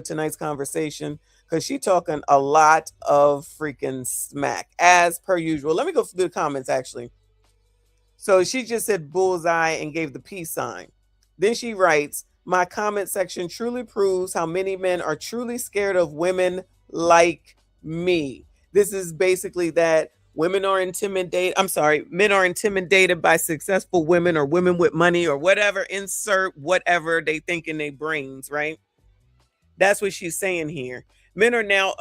tonight's conversation, because she talking a lot of freaking smack as per usual. Let me go through the comments actually. So she just said bullseye and gave the peace sign. Then she writes, my comment section truly proves how many men are truly scared of women like me. This is basically that men are intimidated by successful women or women with money or whatever, insert whatever they think in their brains, right? That's what she's saying here. Men are now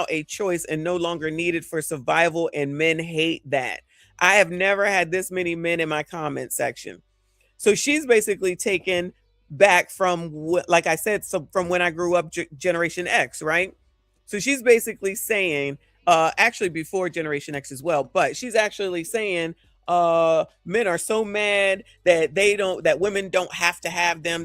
a choice and no longer needed for survival, and men hate that. I have never had this many men in my comment section. So she's basically taken back from what, like I said, from when I grew up, Generation X, right? So she's basically saying, actually before Generation X as well, but she's actually saying men are so mad that that women don't have to have them,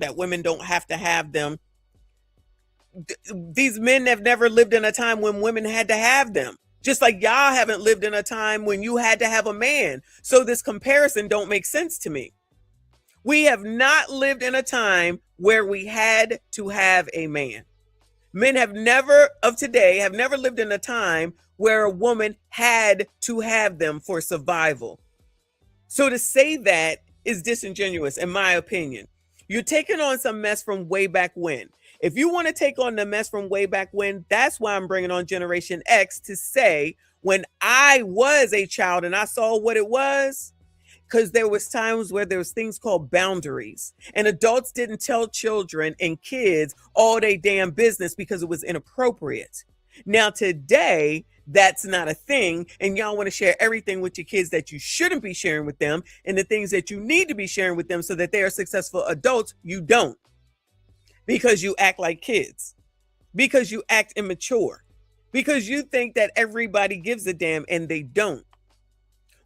These men have never lived in a time when women had to have them. Just like y'all haven't lived in a time when you had to have a man. So this comparison don't make sense to me. We have not lived in a time where we had to have a man. Men have never lived in a time where a woman had to have them for survival. So to say that is disingenuous, in my opinion. You're taking on some mess from way back when. If you want to take on the mess from way back when, that's why I'm bringing on Generation X to say, when I was a child and I saw what it was, because there was times where there was things called boundaries, and adults didn't tell children and kids all they damn business because it was inappropriate. Now today, that's not a thing, and y'all want to share everything with your kids that you shouldn't be sharing with them, and the things that you need to be sharing with them so that they are successful adults, you don't. Because you act like kids, because you act immature, because you think that everybody gives a damn and they don't.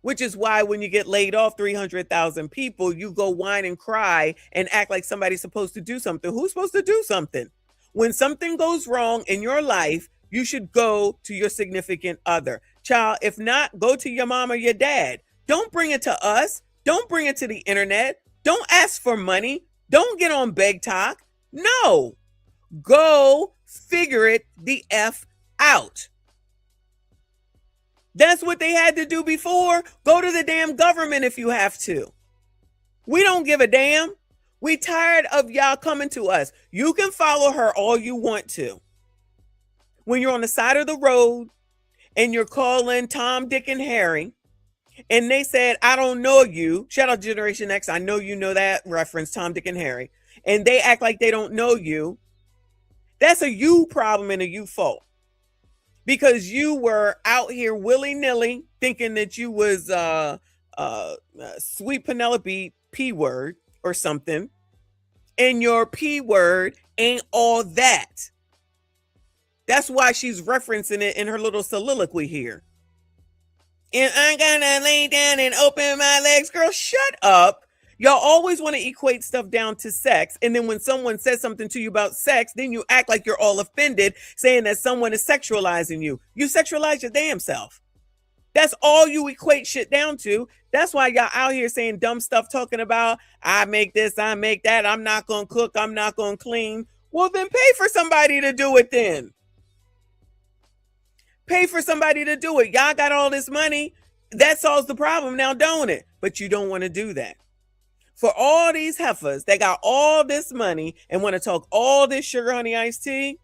Which is why when you get laid off 300,000 people, you go whine and cry and act like somebody's supposed to do something. Who's supposed to do something? When something goes wrong in your life, you should go to your significant other. Child, if not, go to your mom or your dad. Don't bring it to us. Don't bring it to the internet. Don't ask for money. Don't get on Beg Talk. No. Go figure it the F out. That's what they had to do before. Go to the damn government if you have to. We don't give a damn. We tired of y'all coming to us. You can follow her all you want to. When you're on the side of the road and you're calling Tom, Dick, and Harry, and they said, I don't know you. Shout out Generation X. I know you know that reference, Tom, Dick, and Harry. And they act like they don't know you. That's a you problem and a you fault. Because you were out here willy-nilly thinking that you was sweet Penelope P word or something. And your P word ain't all that. That's why she's referencing it in her little soliloquy here. And I'm gonna lay down and open my legs. Girl, shut up. Y'all always want to equate stuff down to sex. And then when someone says something to you about sex, then you act like you're all offended, saying that someone is sexualizing you. You sexualize your damn self. That's all you equate shit down to. That's why y'all out here saying dumb stuff, talking about, I make this, I make that. I'm not going to cook. I'm not going to clean. Well, then pay for somebody to do it then. Pay for somebody to do it. Y'all got all this money. That solves the problem now, don't it? But you don't want to do that. For all these heifers that got all this money and want to talk all this sugar honey iced tea,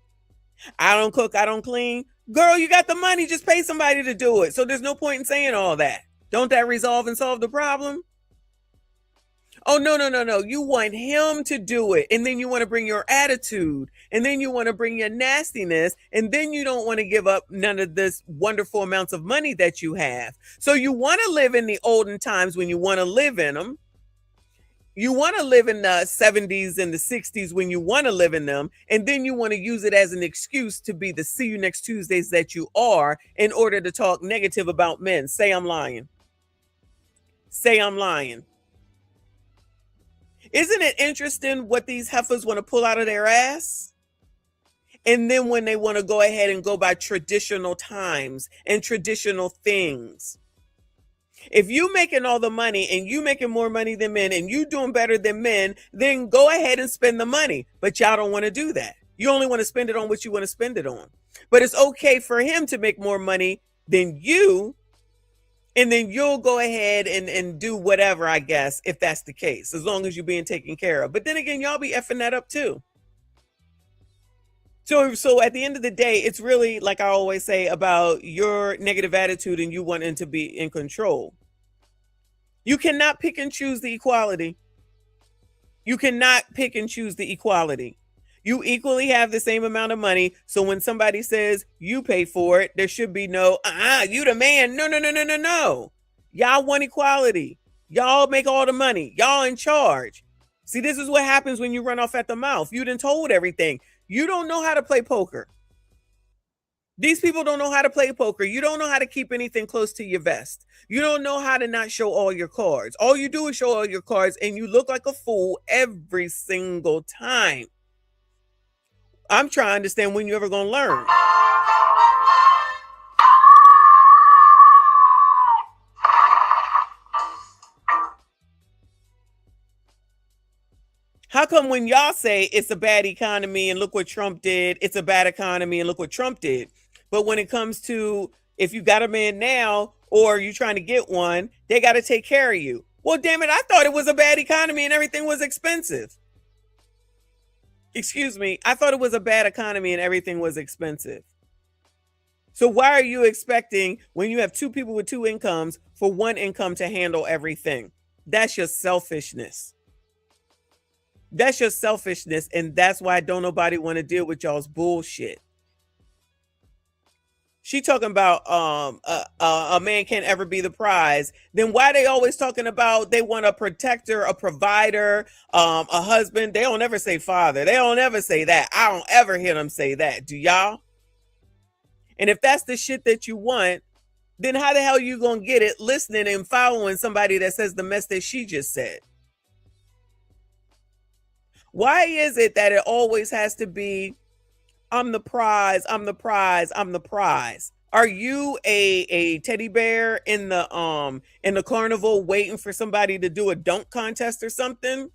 I don't cook, I don't clean. Girl, you got the money, just pay somebody to do it. So there's no point in saying all that. Don't that resolve and solve the problem? Oh, no. You want him to do it. And then you want to bring your attitude. And then you want to bring your nastiness. And then you don't want to give up none of this wonderful amounts of money that you have. So you want to live in the olden times when you want to live in them. You want to live in the 70s and the 60s when you want to live in them. And then you want to use it as an excuse to be the see you next Tuesdays that you are in order to talk negative about men. Say I'm lying. Say I'm lying. Isn't it interesting what these heifers want to pull out of their ass? And then when they want to go ahead and go by traditional times and traditional things. If you making all the money and you making more money than men and you doing better than men, then go ahead and spend the money. But y'all don't want to do that. You only want to spend it on what you want to spend it on. But it's okay for him to make more money than you. And then you'll go ahead and do whatever, I guess, if that's the case, as long as you're being taken care of. But then again, y'all be effing that up too. So at the end of the day, it's really, like I always say, about your negative attitude and you wanting to be in control. You cannot pick and choose the equality. You cannot pick and choose the equality. You equally have the same amount of money. So when somebody says you pay for it, there should be no, you the man. No. Y'all want equality. Y'all make all the money. Y'all in charge. See, this is what happens when you run off at the mouth. You done told everything. You don't know how to play poker. These people don't know how to play poker. You don't know how to keep anything close to your vest. You don't know how to not show all your cards. All you do is show all your cards and you look like a fool every single time. I'm trying to understand when you're ever going to learn. How come when y'all say it's a bad economy and look what Trump did, it's a bad economy and look what Trump did? But when it comes to if you got a man now or you trying to get one, they got to take care of you. Well, damn it, I thought it was a bad economy and everything was expensive. Excuse me, I thought it was a bad economy and everything was expensive. So why are you expecting when you have two people with two incomes for one income to handle everything? That's your selfishness. That's your selfishness, and that's why don't nobody want to deal with y'all's bullshit. She talking about a man can't ever be the prize. Then why they always talking about they want a protector, a provider, a husband? They don't ever say father. They don't ever say that. I don't ever hear them say that. Do y'all? And if that's the shit that you want, then how the hell you gonna get it listening and following somebody that says the mess that she just said? Why is it that it always has to be, I'm the prize, I'm the prize, I'm the prize? Are you a teddy bear in the carnival waiting for somebody to do a dunk contest or something?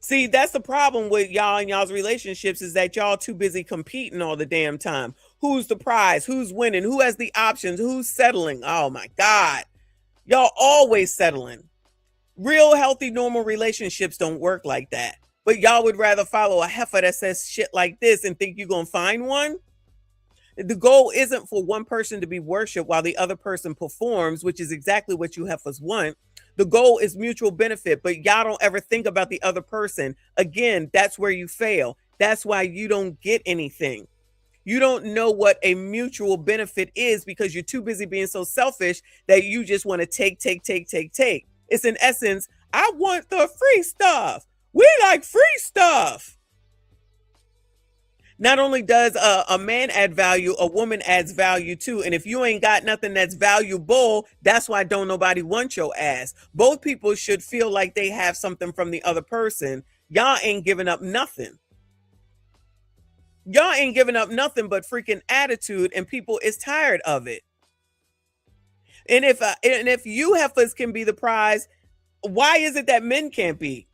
See, that's the problem with y'all and y'all's relationships is that y'all too busy competing all the damn time. Who's the prize? Who's winning? Who has the options? Who's settling? Oh my God. Y'all always settling. Real healthy, normal relationships don't work like that. But y'all would rather follow a heifer that says shit like this and think you're going to find one? The goal isn't for one person to be worshiped while the other person performs, which is exactly what you heifers want. The goal is mutual benefit, but y'all don't ever think about the other person. Again, that's where you fail. That's why you don't get anything. You don't know what a mutual benefit is because you're too busy being so selfish that you just want to take. It's in essence, I want the free stuff. We like free stuff. Not only does a man add value, a woman adds value too. And if you ain't got nothing that's valuable, that's why don't nobody want your ass. Both people should feel like they have something from the other person. Y'all ain't giving up nothing. Y'all ain't giving up nothing but freaking attitude, and people is tired of it. And if you heifers can be the prize, why is it that men can't be?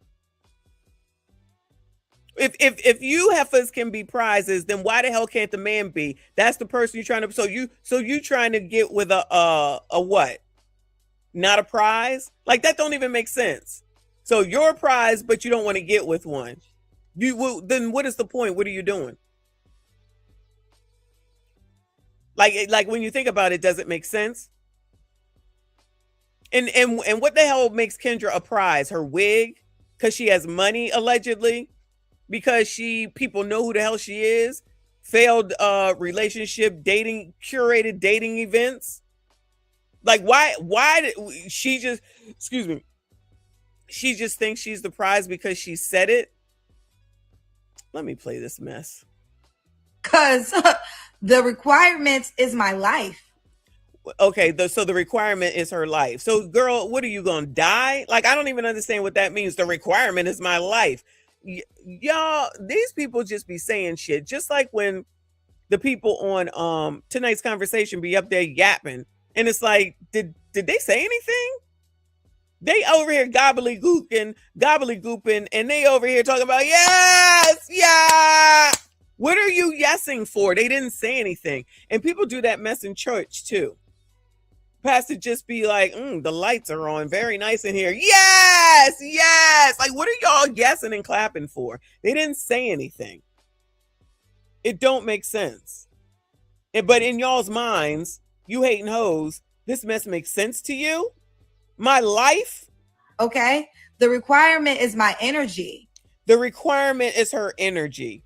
If you heifers can be prizes, then why the hell can't the man be? That's the person you're trying to. So you trying to get with a what? Not a prize? Like that don't even make sense. So you're a prize, but you don't want to get with one. Then what is the point? What are you doing? Like when you think about it, does it make sense? And what the hell makes Kendra a prize? Her wig? Because she has money allegedly? Because people know who the hell she is? Failed relationship, dating, curated dating events? Like why did she just, excuse me, she just thinks she's the prize because she said it? Let me play this mess. Because the requirements is my life. Okay, so the requirement is her life. So girl, what are you gonna die? Like I don't even understand what that means. The requirement is my life. Y'all, these people just be saying shit. Just like when the people on tonight's conversation be up there yapping, and it's like, did they say anything? They over here gobbledygooping, and they over here talking about yes, yeah. What are you yesing for? They didn't say anything. And people do that mess in church too. Pastor just be like, the lights are on, very nice in here. Yes. Like, what are y'all guessing and clapping for? They didn't say anything. It don't make sense. But in y'all's minds, you hating hoes, this mess makes sense to you? My life? Okay. The requirement is my energy. The requirement is her energy.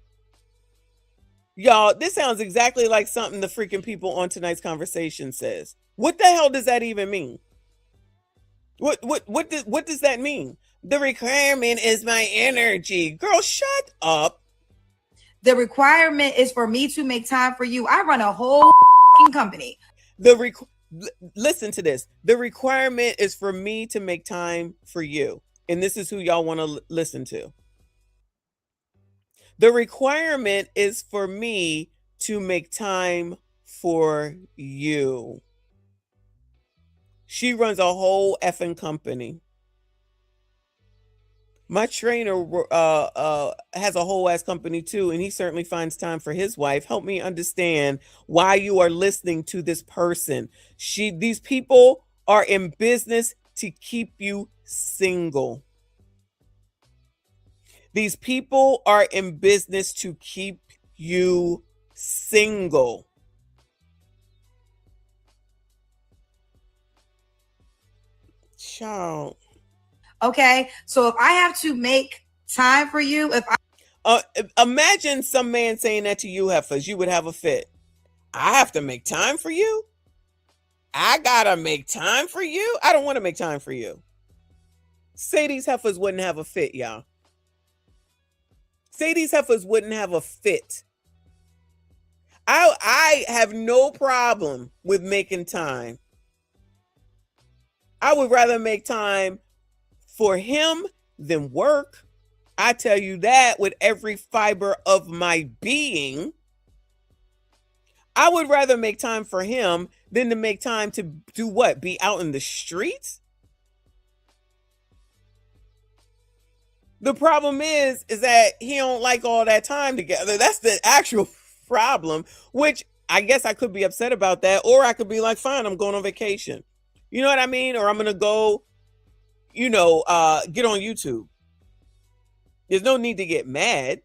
Y'all, this sounds exactly like something the freaking people on tonight's conversation says. What the hell does that even mean? What does that mean? The requirement is my energy. Girl, shut up. The requirement is for me to make time for you. I run a whole company. Listen to this. The requirement is for me to make time for you. And this is who y'all want to listen to. The requirement is for me to make time for you. She runs a whole effing company. My trainer has a whole ass company too, and he certainly finds time for his wife. Help me understand why you are listening to this person. These people are in business to keep you single. These people are in business to keep you single. Child. Okay. So if I have to make time for you, if I imagine some man saying that to you, heifers, you would have a fit. I have to make time for you? I gotta make time for you? I don't want to make time for you. Say these heifers wouldn't have a fit, y'all. Say these heifers wouldn't have a fit. I have no problem with making time. I would rather make time for him than work. I tell you that with every fiber of my being. I would rather make time for him than to make time to do what? Be out in the streets? The problem is that he don't like all that time together. That's the actual problem, which I guess I could be upset about that, or I could be like, fine, I'm going on vacation. You know what I mean? Or I'm going to go, get on YouTube. There's no need to get mad.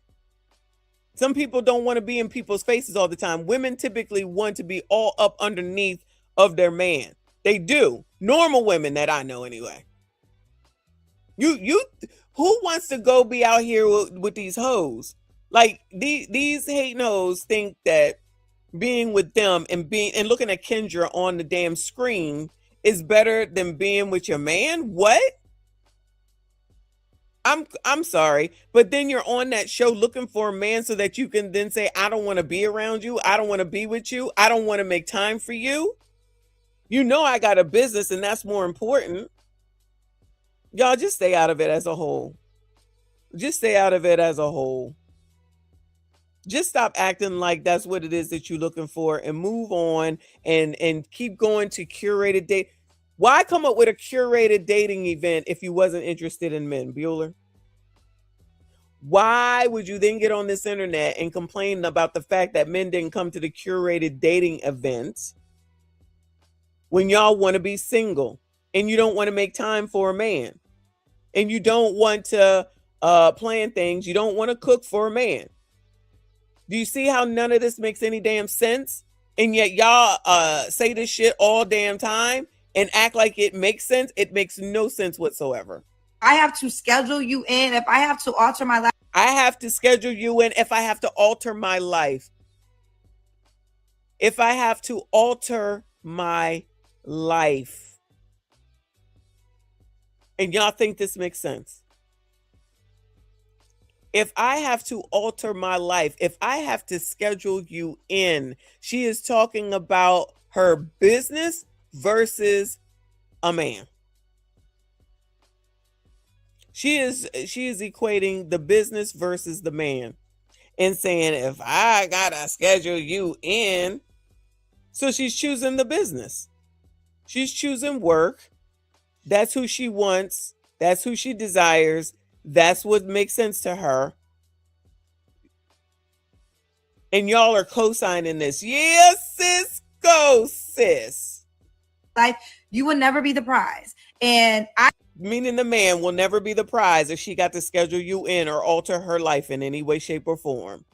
Some people don't want to be in people's faces all the time. Women typically want to be all up underneath of their man. They do. Normal women that I know anyway. You who wants to go be out here with these hoes? Like these hating hoes think that being with them and looking at Kendra on the damn screen is better than being with your man? What? I'm sorry, but then you're on that show looking for a man so that you can then say, I don't want to be around you. I don't want to be with you. I don't want to make time for you. You know I got a business and that's more important. Y'all just stay out of it as a whole. Just stay out of it as a whole. Just stop acting like that's what it is that you're looking for and move on and keep going to curated date. Why come up with a curated dating event if you wasn't interested in men, Bueller? Why would you then get on this internet and complain about the fact that men didn't come to the curated dating events when y'all want to be single and you don't want to make time for a man and you don't want to plan things, you don't want to cook for a man? Do you see how none of this makes any damn sense? And yet y'all say this shit all damn time and act like it makes sense. It makes no sense whatsoever. I have to schedule you in. If I have to alter my life. I have to schedule you in if I have to alter my life. If I have to alter my life. And y'all think this makes sense? If I have to alter my life, if I have to schedule you in, she is talking about her business versus a man. She is equating the business versus the man and saying, if I gotta schedule you in, so she's choosing the business. She's choosing work. That's who she wants. That's who she desires. That's what makes sense to her. And y'all are co-signing this. Yes, sis, go, sis. Life, you will never be the prize. And meaning the man will never be the prize if she got to schedule you in or alter her life in any way, shape, or form.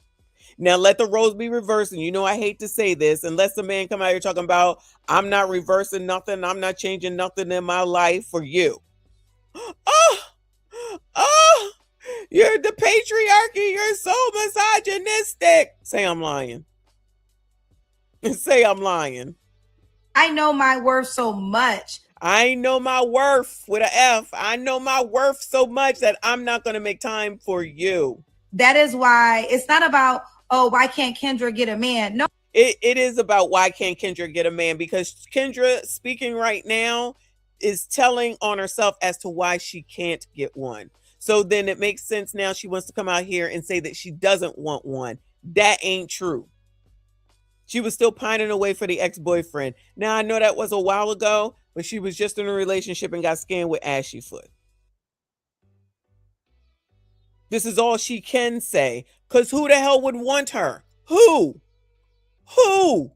Now let the roles be reversed. And you know I hate to say this, unless the man come out here talking about, I'm not reversing nothing, I'm not changing nothing in my life for you. Oh, you're the patriarchy, you're so misogynistic. Say I'm lying. Say I'm lying. I know my worth so much. I know my worth with an F. I know my worth so much that I'm not going to make time for you. That is why it's not about, oh, why can't Kendra get a man? No. It is about why can't Kendra get a man, because Kendra speaking right now is telling on herself as to why she can't get one. So then it makes sense now she wants to come out here and say that she doesn't want one. That ain't true. She was still pining away for the ex-boyfriend. Now, I know that was a while ago, but she was just in a relationship and got scammed with Ashy Foot. This is all she can say. Because who the hell would want her? Who? Who?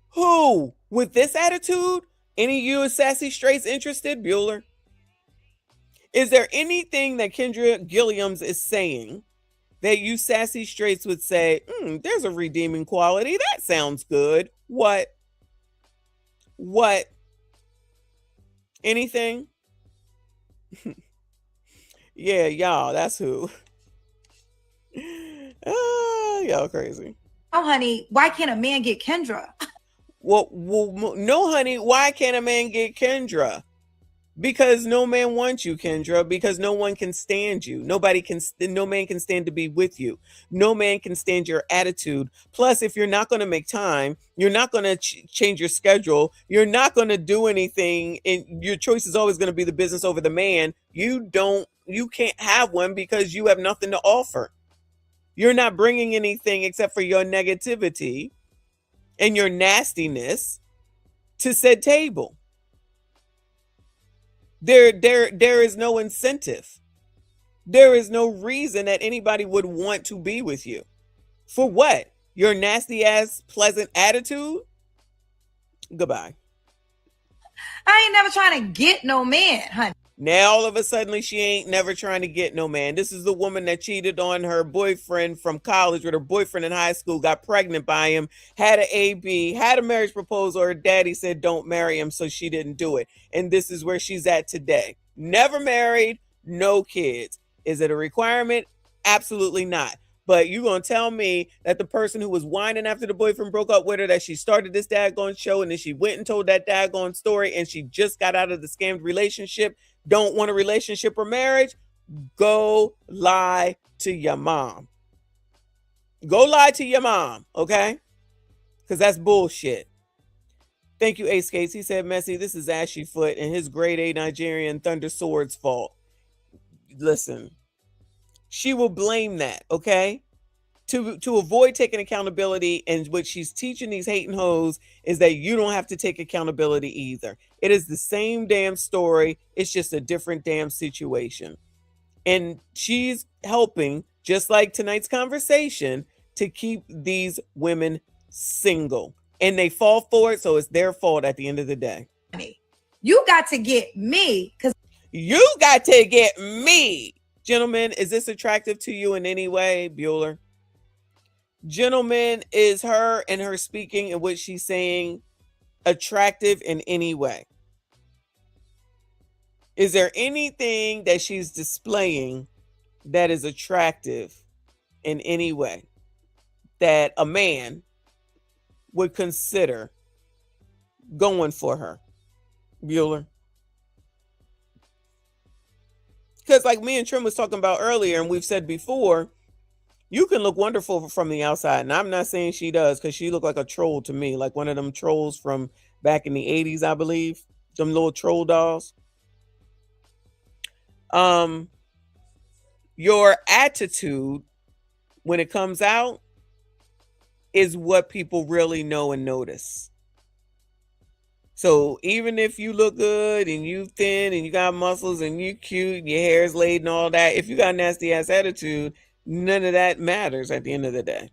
Who? With this attitude? Any of you sassy straights interested, Bueller? Is there anything that Kendra Gilliams is saying that you sassy straights would say, there's a redeeming quality? That sounds good. What? What? Anything? Yeah, y'all, that's who. Y'all crazy. Oh, honey, why can't a man get Kendra? Well, no, honey, why can't a man get Kendra? Because no man wants you, Kendra, because no one can stand you. No man can stand to be with you. No man can stand your attitude. Plus, if you're not going to make time, you're not going to change your schedule. You're not going to do anything. And your choice is always going to be the business over the man. You can't have one because you have nothing to offer. You're not bringing anything except for your negativity and your nastiness to said table. There is no incentive. There is no reason that anybody would want to be with you. For what? Your nasty ass pleasant attitude? Goodbye. I ain't never trying to get no man, honey. Now all of a sudden she ain't never trying to get no man. This is the woman that cheated on her boyfriend from college with her boyfriend in high school, got pregnant by him, had an AB, had a marriage proposal. Her daddy said don't marry him, so she didn't do it. And this is where she's at today. Never married, no kids. Is it a requirement? Absolutely not. But you gonna tell me that the person who was whining after the boyfriend broke up with her, that she started this daggone show and then she went and told that daggone story and she just got out of the scammed relationship, don't want a relationship or marriage? Go lie to your mom. Go lie to your mom, okay? Because that's bullshit. Thank you, Ace Skates. He said, Messi, this is Ashy Foot and his grade A Nigerian Thunder Sword's fault. Listen, she will blame that, okay? To avoid taking accountability, and what she's teaching these hating hoes is that you don't have to take accountability either. It is the same damn story. It's just a different damn situation. And she's helping, just like tonight's conversation, to keep these women single. And they fall for it, so it's their fault at the end of the day. You got to get me. You got to get me. Gentlemen, is this attractive to you in any way, Bueller? Gentlemen, is her and her speaking and what she's saying attractive in any way? Is there anything that she's displaying that is attractive in any way that a man would consider going for her, Bueller? Because like me and Trim was talking about earlier, and we've said before, you can look wonderful from the outside. And I'm not saying she does, because she looked like a troll to me, like one of them trolls from back in the 80s, I believe. Them little troll dolls. Your attitude, when it comes out, is what people really know and notice. So even if you look good and you thin and you got muscles and you cute and your hair is laid and all that, if you got a nasty ass attitude, none of that matters at the end of the day.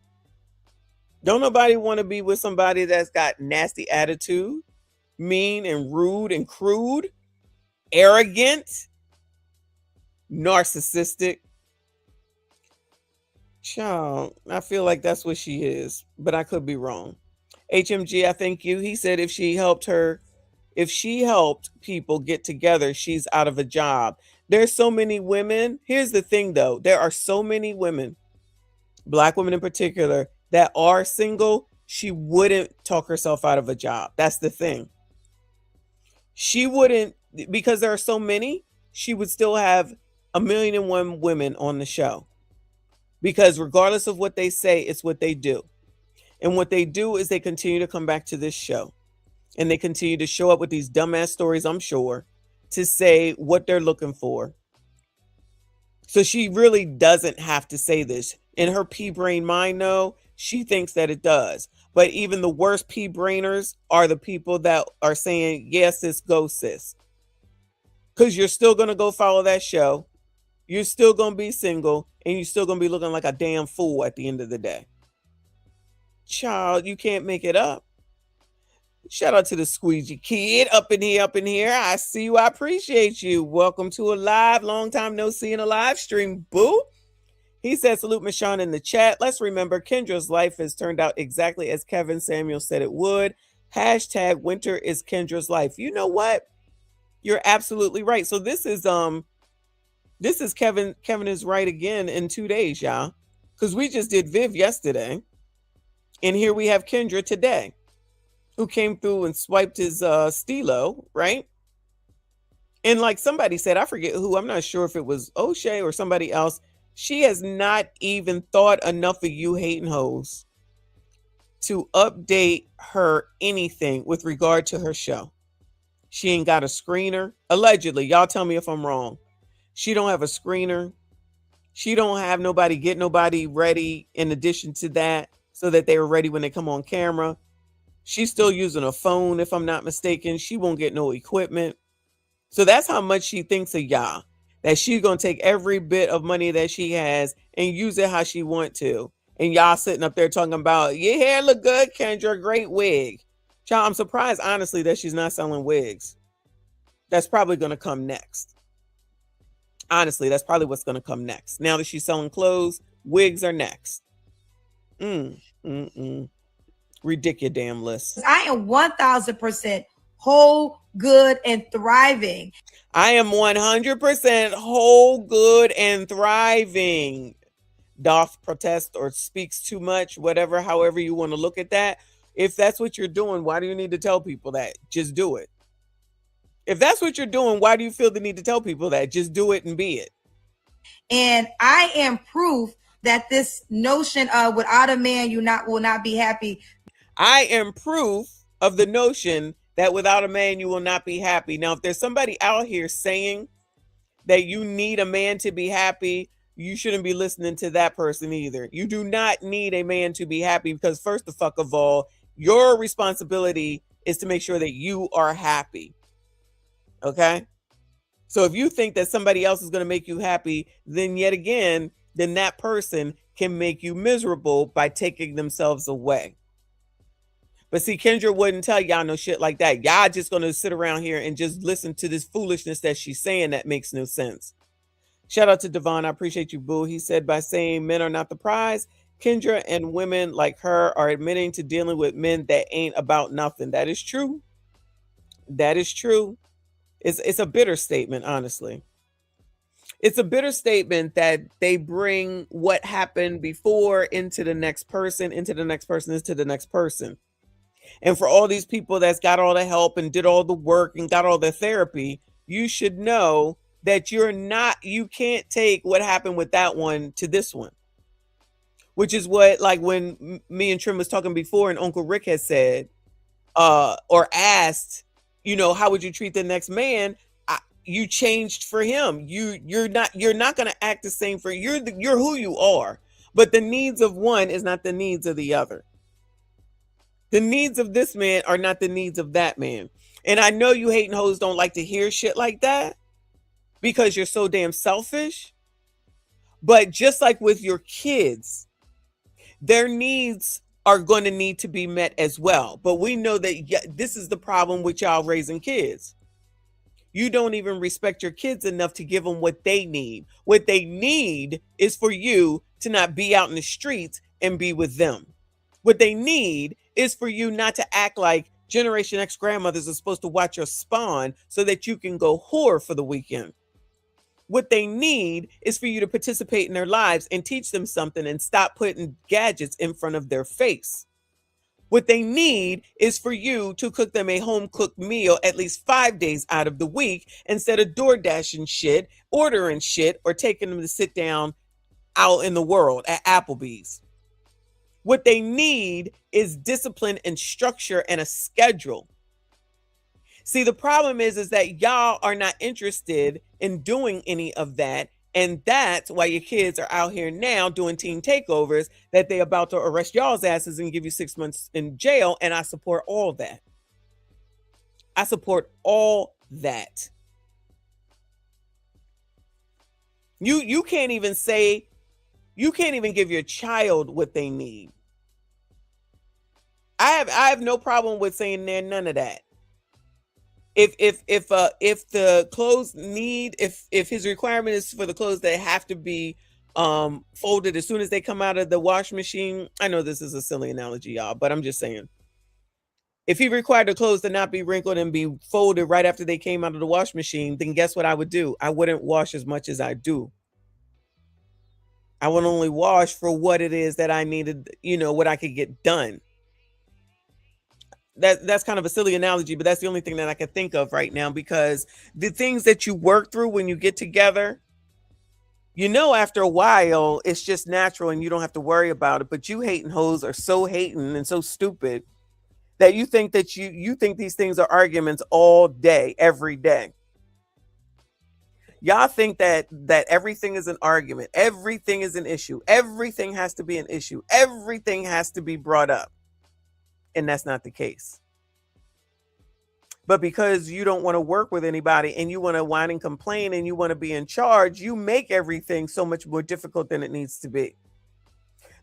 Don't nobody want to be with somebody that's got nasty attitude, mean and rude and crude, arrogant, narcissistic. Child, I feel like that's what she is, but I could be wrong. HMG, I thank you. He said if she helped people get together, she's out of a job. There's so many women. Here's the thing though. There are so many women, Black women in particular, that are single. She wouldn't talk herself out of a job. That's the thing. She wouldn't, because there are so many, she would still have 1,000,001 women on the show. Because regardless of what they say, it's what they do. And what they do is they continue to come back to this show. And they continue to show up with these dumbass stories, I'm sure, to say what they're looking for. So she really doesn't have to say this. In her pea-brain mind, no, she thinks that it does. But even the worst pea-brainers are the people that are saying, yes, sis, go, sis. Because you're still going to go follow that show. You're still going to be single and you're still going to be looking like a damn fool at the end of the day. Child, you can't make it up. Shout out to the squeegee kid up in here, up in here. I see you. I appreciate you. Welcome to a live, long time no see in a live stream, boo. He said, salute Michonne in the chat. Let's remember Kendra's life has turned out exactly as Kevin Samuel said it would. Hashtag winter is Kendra's life. You know what? You're absolutely right. So this is Kevin. Kevin is right again in 2 days, y'all. Because we just did Viv yesterday. And here we have Kendra today, who came through and swiped his stilo, right? And like somebody said, I forget who, I'm not sure if it was O'Shea or somebody else. She has not even thought enough of you hating hoes to update her anything with regard to her show. She ain't got a screener. Allegedly, y'all tell me if I'm wrong. She don't have a screener. She don't have nobody, get nobody ready in addition to that so that they are ready when they come on camera. She's still using a phone, if I'm not mistaken. She won't get no equipment. So that's how much she thinks of y'all. That she's going to take every bit of money that she has and use it how she want to. And y'all sitting up there talking about, your hair look good, Kendra, great wig. Child, I'm surprised, honestly, that she's not selling wigs. That's probably going to come next. Honestly, that's probably what's going to come next. Now that she's selling clothes, wigs are next. Ridiculous damn list. I am 1000% whole, good, and thriving. I am 100% whole, good, and thriving. Doth protest or speaks too much, whatever, however you want to look at that. If that's what you're doing, why do you need to tell people that? Just do it. If that's what you're doing, why do you feel the need to tell people that? Just do it and be it. And I am proof that this notion of without a man, you will not be happy. I am proof of the notion that without a man, you will not be happy. Now, if there's somebody out here saying that you need a man to be happy, you shouldn't be listening to that person either. You do not need a man to be happy because first of all, your responsibility is to make sure that you are happy. Okay? So if you think that somebody else is going to make you happy, then yet again, then that person can make you miserable by taking themselves away. But see, Kendra wouldn't tell y'all no shit like that. Y'all just going to sit around here and just listen to this foolishness that she's saying that makes no sense. Shout out to Devon. I appreciate you, boo. He said, by saying men are not the prize, Kendra and women like her are admitting to dealing with men that ain't about nothing. That is true. That is true. It's a bitter statement, honestly. It's a bitter statement that they bring what happened before into the next person, into the next person, into the next person. And for all these people that's got all the help and did all the work and got all the therapy, you should know that you can't take what happened with that one to this one. Which is what, like when me and Trim was talking before and Uncle Rick had said, or asked, how would you treat the next man? You changed for him. You're not going to act the same for you're who you are. But the needs of one is not the needs of the other. The needs of this man are not the needs of that man. And I know you hating hoes don't like to hear shit like that because you're so damn selfish. But just like with your kids, their needs are going to need to be met as well. But we know that this is the problem with y'all raising kids. You don't even respect your kids enough to give them what they need. What they need is for you to not be out in the streets and be with them. What they need is for you not to act like Generation X grandmothers are supposed to watch your spawn so that you can go whore for the weekend. What they need is for you to participate in their lives and teach them something and stop putting gadgets in front of their face. What they need is for you to cook them a home cooked meal at least 5 days out of the week instead of door dashing shit, ordering shit, or taking them to sit down out in the world at Applebee's. What they need is discipline and structure and a schedule. See, the problem is that y'all are not interested in doing any of that. And that's why your kids are out here now doing teen takeovers that they about to arrest y'all's asses and give you 6 months in jail. And I support all that. I support all that. You can't even say, you can't even give your child what they need. I have no problem with saying there none of that. If the clothes need, if his requirement is for the clothes that have to be folded as soon as they come out of the wash machine. I know this is a silly analogy, y'all, but I'm just saying. If he required the clothes to not be wrinkled and be folded right after they came out of the wash machine, then guess what I would do? I wouldn't wash as much as I do. I would only wash for what it is that I needed, what I could get done. That's kind of a silly analogy, but that's the only thing that I can think of right now, because the things that you work through when you get together, after a while, it's just natural and you don't have to worry about it. But you hating hoes are so hating and so stupid that you think that you think these things are arguments all day, every day. Y'all think that everything is an argument, everything is an issue, everything has to be an issue, everything has to be brought up. And that's not the case. But because you don't want to work with anybody and you want to whine and complain and you want to be in charge, you make everything so much more difficult than it needs to be.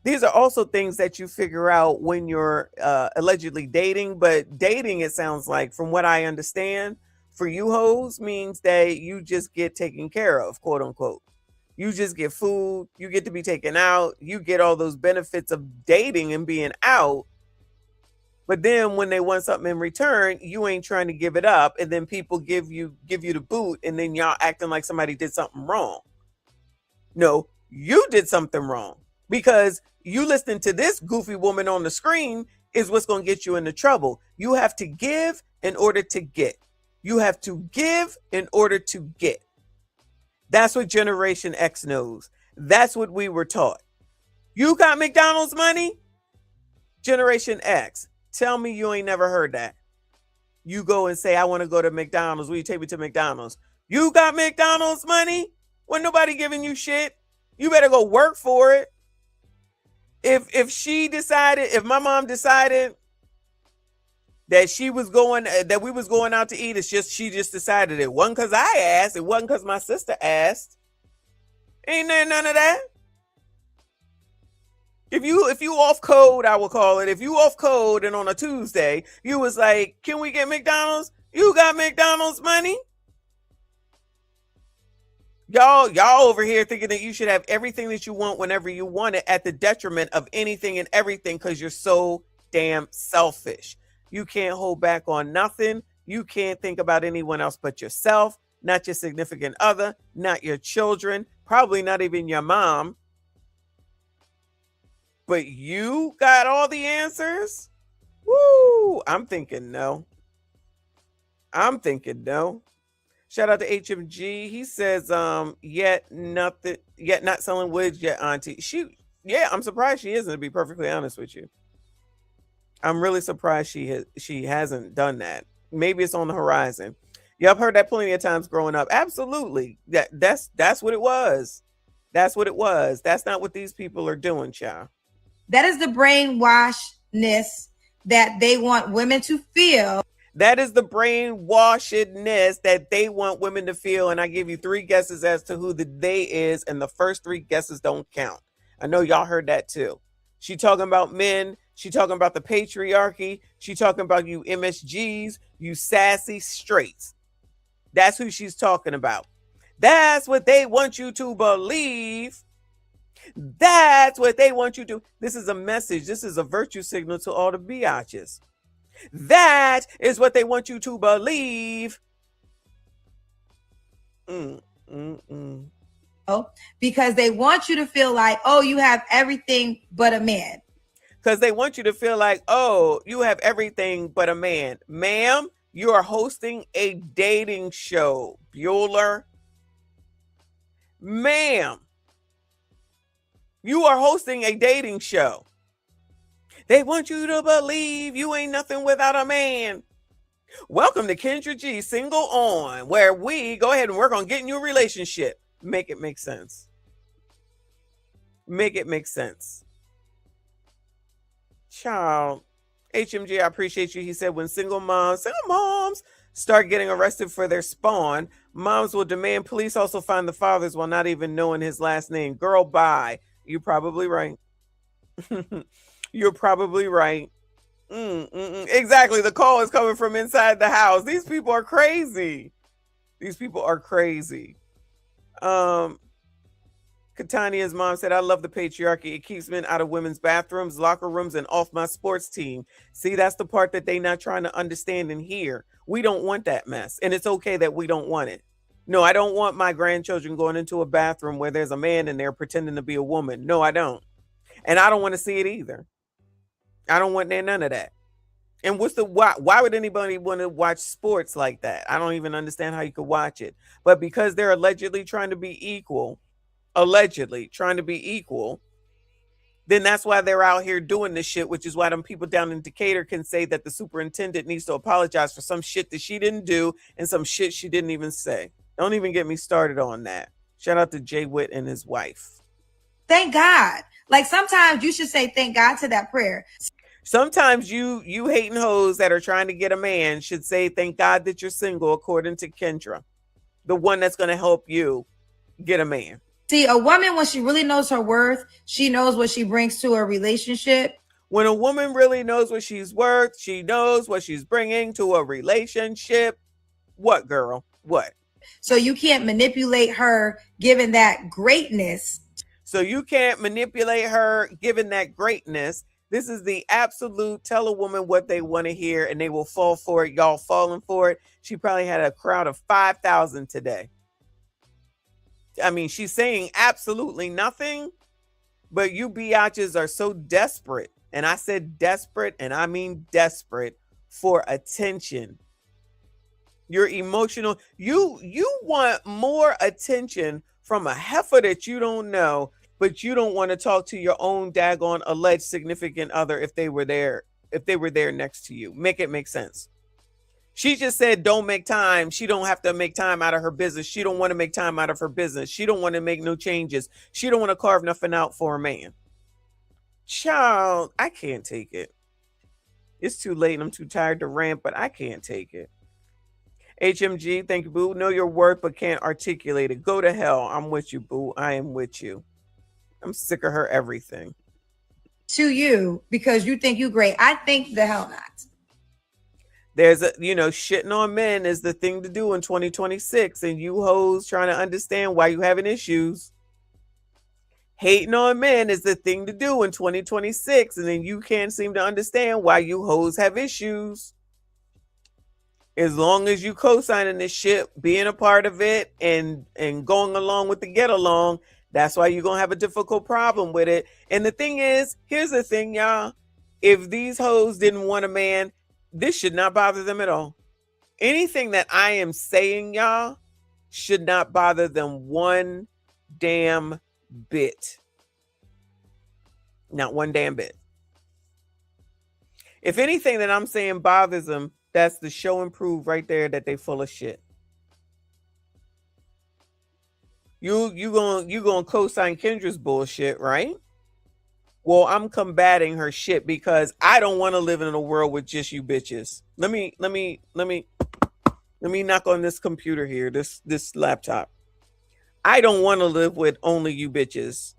These are also things that you figure out when you're allegedly dating. But dating, it sounds like, from what I understand, for you hoes, means that you just get taken care of, quote unquote. You just get food, you get to be taken out, you get all those benefits of dating and being out. But then when they want something in return, you ain't trying to give it up, and then people give you the boot, and then y'all acting like somebody did something wrong. No, you did something wrong, because you listening to this goofy woman on the screen is what's going to get you into trouble. You have to give in order to get. You have to give in order to get. That's what Generation X knows. That's what we were taught. You got McDonald's money? Generation X, tell me you ain't never heard that. You go and say, I want to go to McDonald's. Will you take me to McDonald's? You got McDonald's money? When nobody giving you shit, you better go work for it. If my mom decided that that we was going out to eat, she just decided it wasn't because I asked, it wasn't because my sister asked. Ain't there none of that. If you off code, I will call it. If you off code and on a Tuesday, you was like, can we get McDonald's? You got McDonald's money? Y'all over here thinking that you should have everything that you want whenever you want it, at the detriment of anything and everything, because you're so damn selfish. You can't hold back on nothing. You can't think about anyone else but yourself, not your significant other, not your children, probably not even your mom. But you got all the answers? Woo! I'm thinking no. Shout out to HMG. He says, yet not selling wigs yet, auntie. I'm surprised she isn't, to be perfectly honest with you. I'm really surprised she hasn't done that. Maybe it's on the horizon. Yeah, I've heard that plenty of times growing up. Absolutely. That's what it was. That's what it was. That's not what these people are doing, child. That is the brainwashedness that they want women to feel. That is the brainwashedness that they want women to feel. And I give you 3 guesses as to who the they is, and the first 3 guesses don't count. I know y'all heard that too. She talking about men. She talking about the patriarchy. She talking about you MSGs, you sassy straights. That's who she's talking about. That's what they want you to believe. That's what they want you to. This is a message. This is a virtue signal to all the biatches. That is what they want you to believe. Oh, because they want you to feel like, oh, you have everything but a man. Because they want you to feel like, oh, you have everything but a man. Ma'am, you are hosting a dating show, Bueller. Ma'am, you are hosting a dating show. They want you to believe you ain't nothing without a man. Welcome to Kendra G Single On, where we go ahead and work on getting you a relationship. Make it make sense. Make it make sense. Child, HMG, I appreciate you. He said when single moms start getting arrested for their spawn. Moms will demand police also find the fathers while not even knowing his last name. Girl, bye. You're probably right. You're probably right. Exactly. The call is coming from inside the house. These people are crazy. These people are crazy. Katania's mom said, I love the patriarchy. It keeps men out of women's bathrooms, locker rooms, and off my sports team. See, that's the part that they not trying to understand and hear. We don't want that mess. And it's okay that we don't want it. No, I don't want my grandchildren going into a bathroom where there's a man in there pretending to be a woman. No, I don't. And I don't want to see it either. I don't want none of that. And what's the why would anybody want to watch sports like that? I don't even understand how you could watch it. But because they're allegedly trying to be equal, then that's why they're out here doing this shit, which is why them people down in Decatur can say that the superintendent needs to apologize for some shit that she didn't do and some shit she didn't even say. Don't even get me started on that. Shout out to Jay Witt and his wife. Thank God. Like sometimes you should say thank God to that prayer. Sometimes you hating hoes that are trying to get a man should say thank God that you're single, according to Kendra, the one that's going to help you get a man. See, a woman, when she really knows her worth, she knows what she brings to a relationship. When a woman really knows what she's worth, she knows what she's bringing to a relationship. What, girl? What? So you can't manipulate her given that greatness. So you can't manipulate her given that greatness. This is the absolute tell a woman what they want to hear and they will fall for it. Y'all falling for it. She probably had a crowd of 5,000 today. I mean, she's saying absolutely nothing, but you biatches are so desperate. And I said desperate, and I mean desperate for attention. You're emotional. You want more attention from a heifer that you don't know, but you don't want to talk to your own daggone alleged significant other if they were there next to you. Make it make sense. She just said, don't make time. She don't have to make time out of her business. She don't want to make time out of her business. She don't want to make no changes. She don't want to carve nothing out for a man. Child, I can't take it. It's too late and I'm too tired to rant, but I can't take it. HMG, thank you, boo. Know your worth, but can't articulate it. Go to hell. I'm with you, boo. I am with you. I'm sick of her everything. To you, because you think you great. I think the hell not. There's a, shitting on men is the thing to do in 2026. And you hoes trying to understand why you having issues. Hating on men is the thing to do in 2026. And then you can't seem to understand why you hoes have issues. As long as you co-signing this shit, being a part of it and going along with the get along, that's why you're going to have a difficult problem with it. And the thing is, here's the thing, y'all. If these hoes didn't want a man, this should not bother them at all. Anything that I am saying, y'all, should not bother them one damn bit. Not one damn bit. If anything that I'm saying bothers them, that's the show and prove right there that they full of shit. You gonna co-sign Kendra's bullshit, right? Well, I'm combating her shit because I don't want to live in a world with just you bitches. Let me knock on this computer here, this laptop. I don't want to live with only you bitches.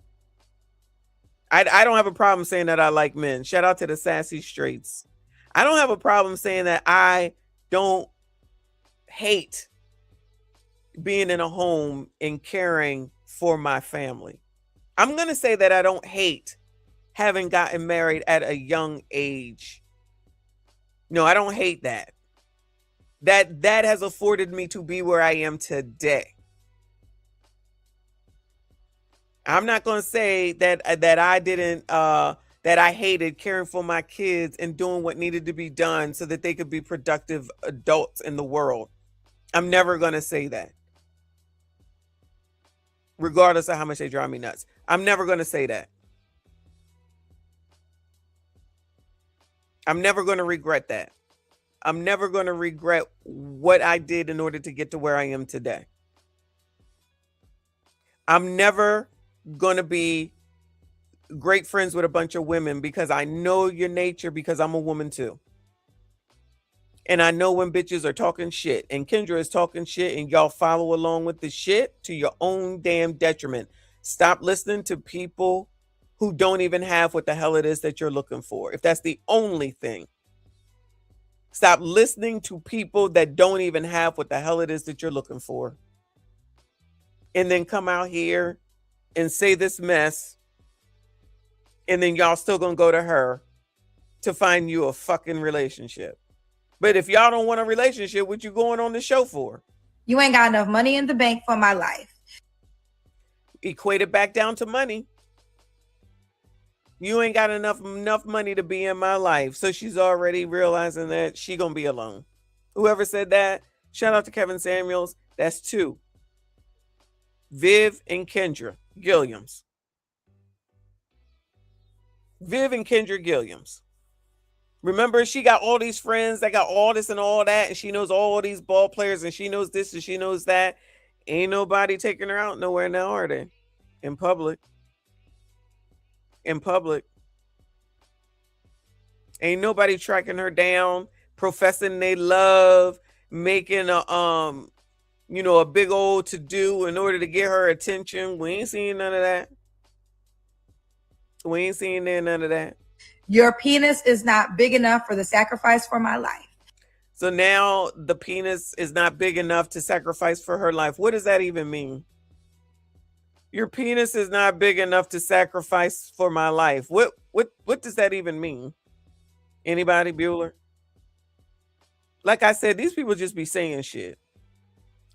I don't have a problem saying that I like men. Shout out to the Sassy Straights. I don't have a problem saying that I don't hate being in a home and caring for my family. I'm going to say that I don't hate having gotten married at a young age. No, I don't hate that. That has afforded me to be where I am today. I'm not going to say that I didn't that I hated caring for my kids and doing what needed to be done so that they could be productive adults in the world. I'm never going to say that. Regardless of how much they drive me nuts. I'm never going to say that. I'm never going to regret that. I'm never going to regret what I did in order to get to where I am today. I'm never going to be great friends with a bunch of women because I know your nature because I'm a woman too. And I know when bitches are talking shit, and Kendra is talking shit, and y'all follow along with the shit to your own damn detriment. Stop listening to people who don't even have what the hell it is that you're looking for. If that's the only thing, stop listening to people that don't even have what the hell it is that you're looking for. And then come out here and say this mess, and then y'all still gonna go to her to find you a fucking relationship. But if y'all don't want a relationship, what you going on the show for? You ain't got enough money in the bank for my life. Equate it back down to money. You ain't got enough money to be in my life. So she's already realizing that she gonna be alone. Whoever said that, shout out to Kevin Samuels. That's two. Viv and Kendra Gilliams. Viv and Kendra Gilliams. Remember, she got all these friends that got all this and all that, and she knows all these ball players, and she knows this and she knows that. Ain't nobody taking her out nowhere now, are they? In public. In public. Ain't nobody tracking her down, professing they love, making a a big old to-do in order to get her attention. We ain't seeing none of that. We ain't seeing none of that. Your penis is not big enough for the sacrifice for my life. So now the penis is not big enough to sacrifice for her life. What does that even mean? Your penis is not big enough to sacrifice for my life. What does that even mean? Anybody, Bueller? Like I said, these people just be saying shit.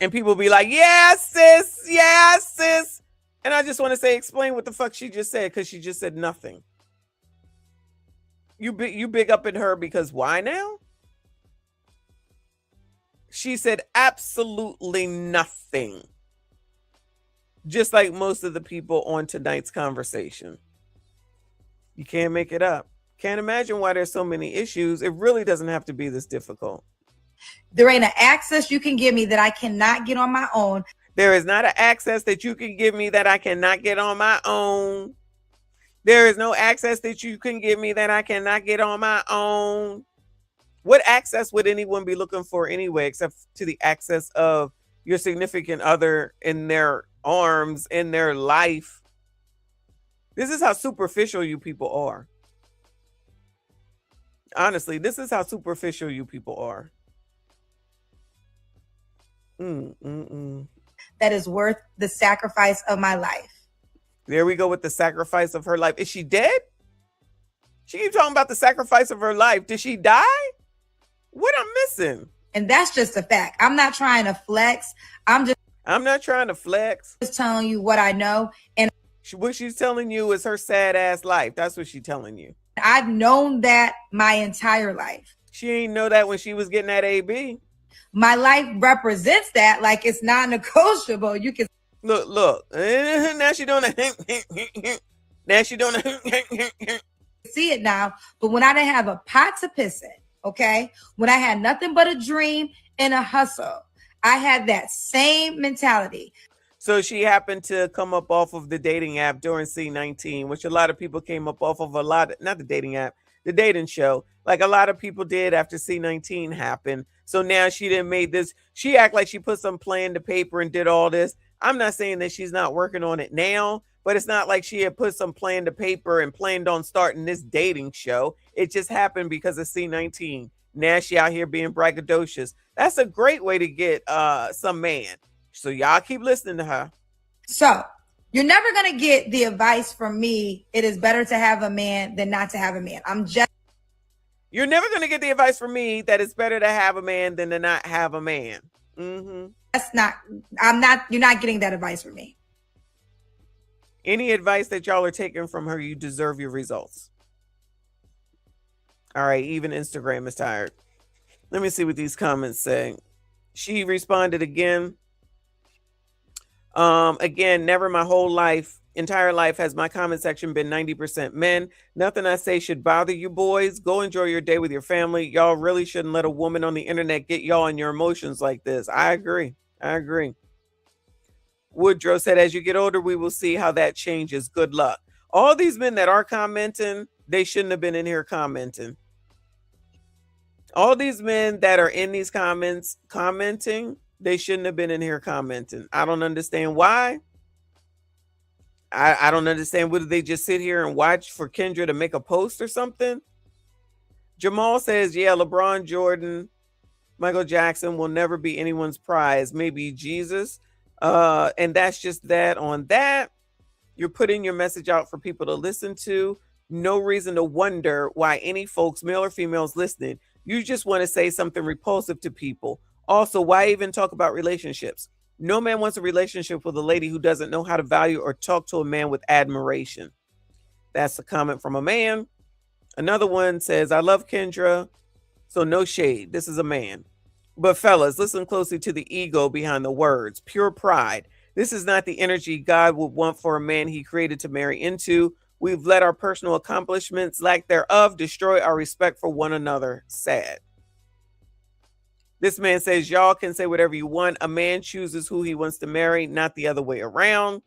And people be like, yeah, sis, yeah, sis. And I just want to say, explain what the fuck she just said, because she just said nothing. You big up in her because why now? She said absolutely nothing. Just like most of the people on tonight's conversation. You can't make it up. Can't imagine why there's so many issues. It really doesn't have to be this difficult. There ain't an access you can give me that I cannot get on my own. There is not an access that you can give me that I cannot get on my own. There is no access that you can give me that I cannot get on my own. What access would anyone be looking for anyway, except to the access of your significant other in their arms, in their life? This is how superficial you people are. Honestly, this is how superficial you people are. That is worth the sacrifice of my life. There we go with the sacrifice of her life. Is she dead? She keeps talking about the sacrifice of her life. Did she die? What I'm missing? And that's just a fact. I'm not trying to flex. I'm not trying to flex. Just telling you what I know. And what she's telling you is her sad ass life. That's what she's telling you. I've known that my entire life. She ain't know that when she was getting that AB. My life represents that like it's non-negotiable. You can look. Now she doing a now she doing a see it now. But when I didn't have a pot to piss in, okay, when I had nothing but a dream and a hustle, I had that same mentality. So she happened to come up off of the dating app during C19, which a lot of people came up off of not the dating app, the dating show, like a lot of people did after C19 happened. So now she didn't made this. She act like she put some plan to paper and did all this. I'm not saying that she's not working on it now, but it's not like she had put some plan to paper and planned on starting this dating show. It just happened because of C19. Now she out here being braggadocious. That's a great way to get some man. So y'all keep listening to her. So you're never going to get the advice from me. It is better to have a man than not to have a man. You're never going to get the advice from me that it's better to have a man than to not have a man. You're not getting that advice from me. Any advice that y'all are taking from her, you deserve your results. All right, even Instagram is tired. Let me see what these comments say. She responded again. Again, never my whole entire life has my comment section been 90% men. Nothing I say should bother you boys. Go enjoy your day with your family. Y'all really shouldn't let a woman on the internet get y'all in your emotions like this. I agree. Woodrow said, as you get older, we will see how that changes. Good luck. All these men that are commenting, they shouldn't have been in here commenting. All these men that are in these comments commenting, they shouldn't have been in here commenting. I don't understand why. I don't understand. Would they just sit here and watch for Kendra to make a post or something? Jamal says, yeah, LeBron, Jordan, Michael Jackson will never be anyone's prize. Maybe Jesus. And that's just that on that. You're putting your message out for people to listen to. No reason to wonder why any folks, male or females, listening. You just want to say something repulsive to people. Also, why even talk about relationships? No man wants a relationship with a lady who doesn't know how to value or talk to a man with admiration. That's a comment from a man. Another one says, I love Kendra, so no shade. This is a man. But fellas, listen closely to the ego behind the words. Pure pride. This is not the energy God would want for a man he created to marry into. We've let our personal accomplishments, lack thereof, destroy our respect for one another. Sad. This man says, y'all can say whatever you want. A man chooses who he wants to marry, not the other way around.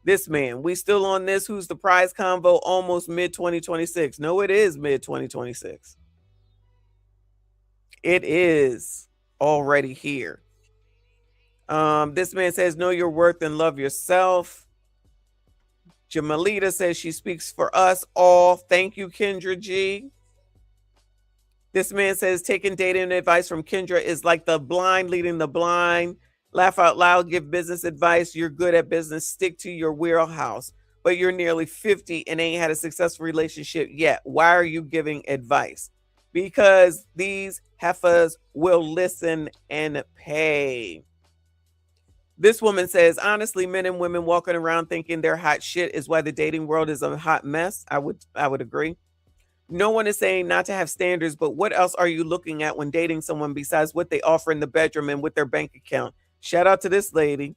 This man, we still on this who's the prize convo almost mid 2026. No, it is mid 2026. It is already here. This man says, know your worth and love yourself. Jamalita says she speaks for us all. Thank you, Kendra G. This man says taking dating advice from Kendra is like the blind leading the blind. Laugh out loud, give business advice. You're good at business. Stick to your wheelhouse. But you're nearly 50 and ain't had a successful relationship yet. Why are you giving advice? Because these heifers will listen and pay. This woman says, honestly, men and women walking around thinking they're hot shit is why the dating world is a hot mess. I would agree. No one is saying not to have standards, but what else are you looking at when dating someone besides what they offer in the bedroom and with their bank account? Shout out to this lady.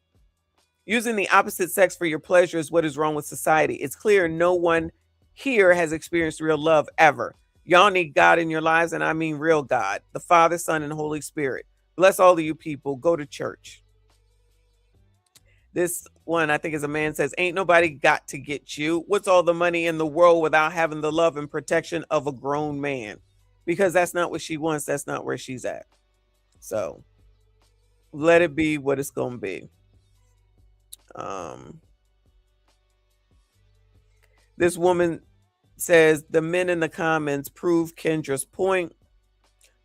Using the opposite sex for your pleasure is what is wrong with society. It's clear no one here has experienced real love ever. Y'all need God in your lives, and I mean real God, the Father, Son, and Holy Spirit. Bless all of you people. Go to church. This one, I think, is a man says, ain't nobody got to get you. What's all the money in the world without having the love and protection of a grown man? Because that's not what she wants. That's not where she's at. So let it be what it's going to be. This woman says, the men in the comments prove Kendra's point.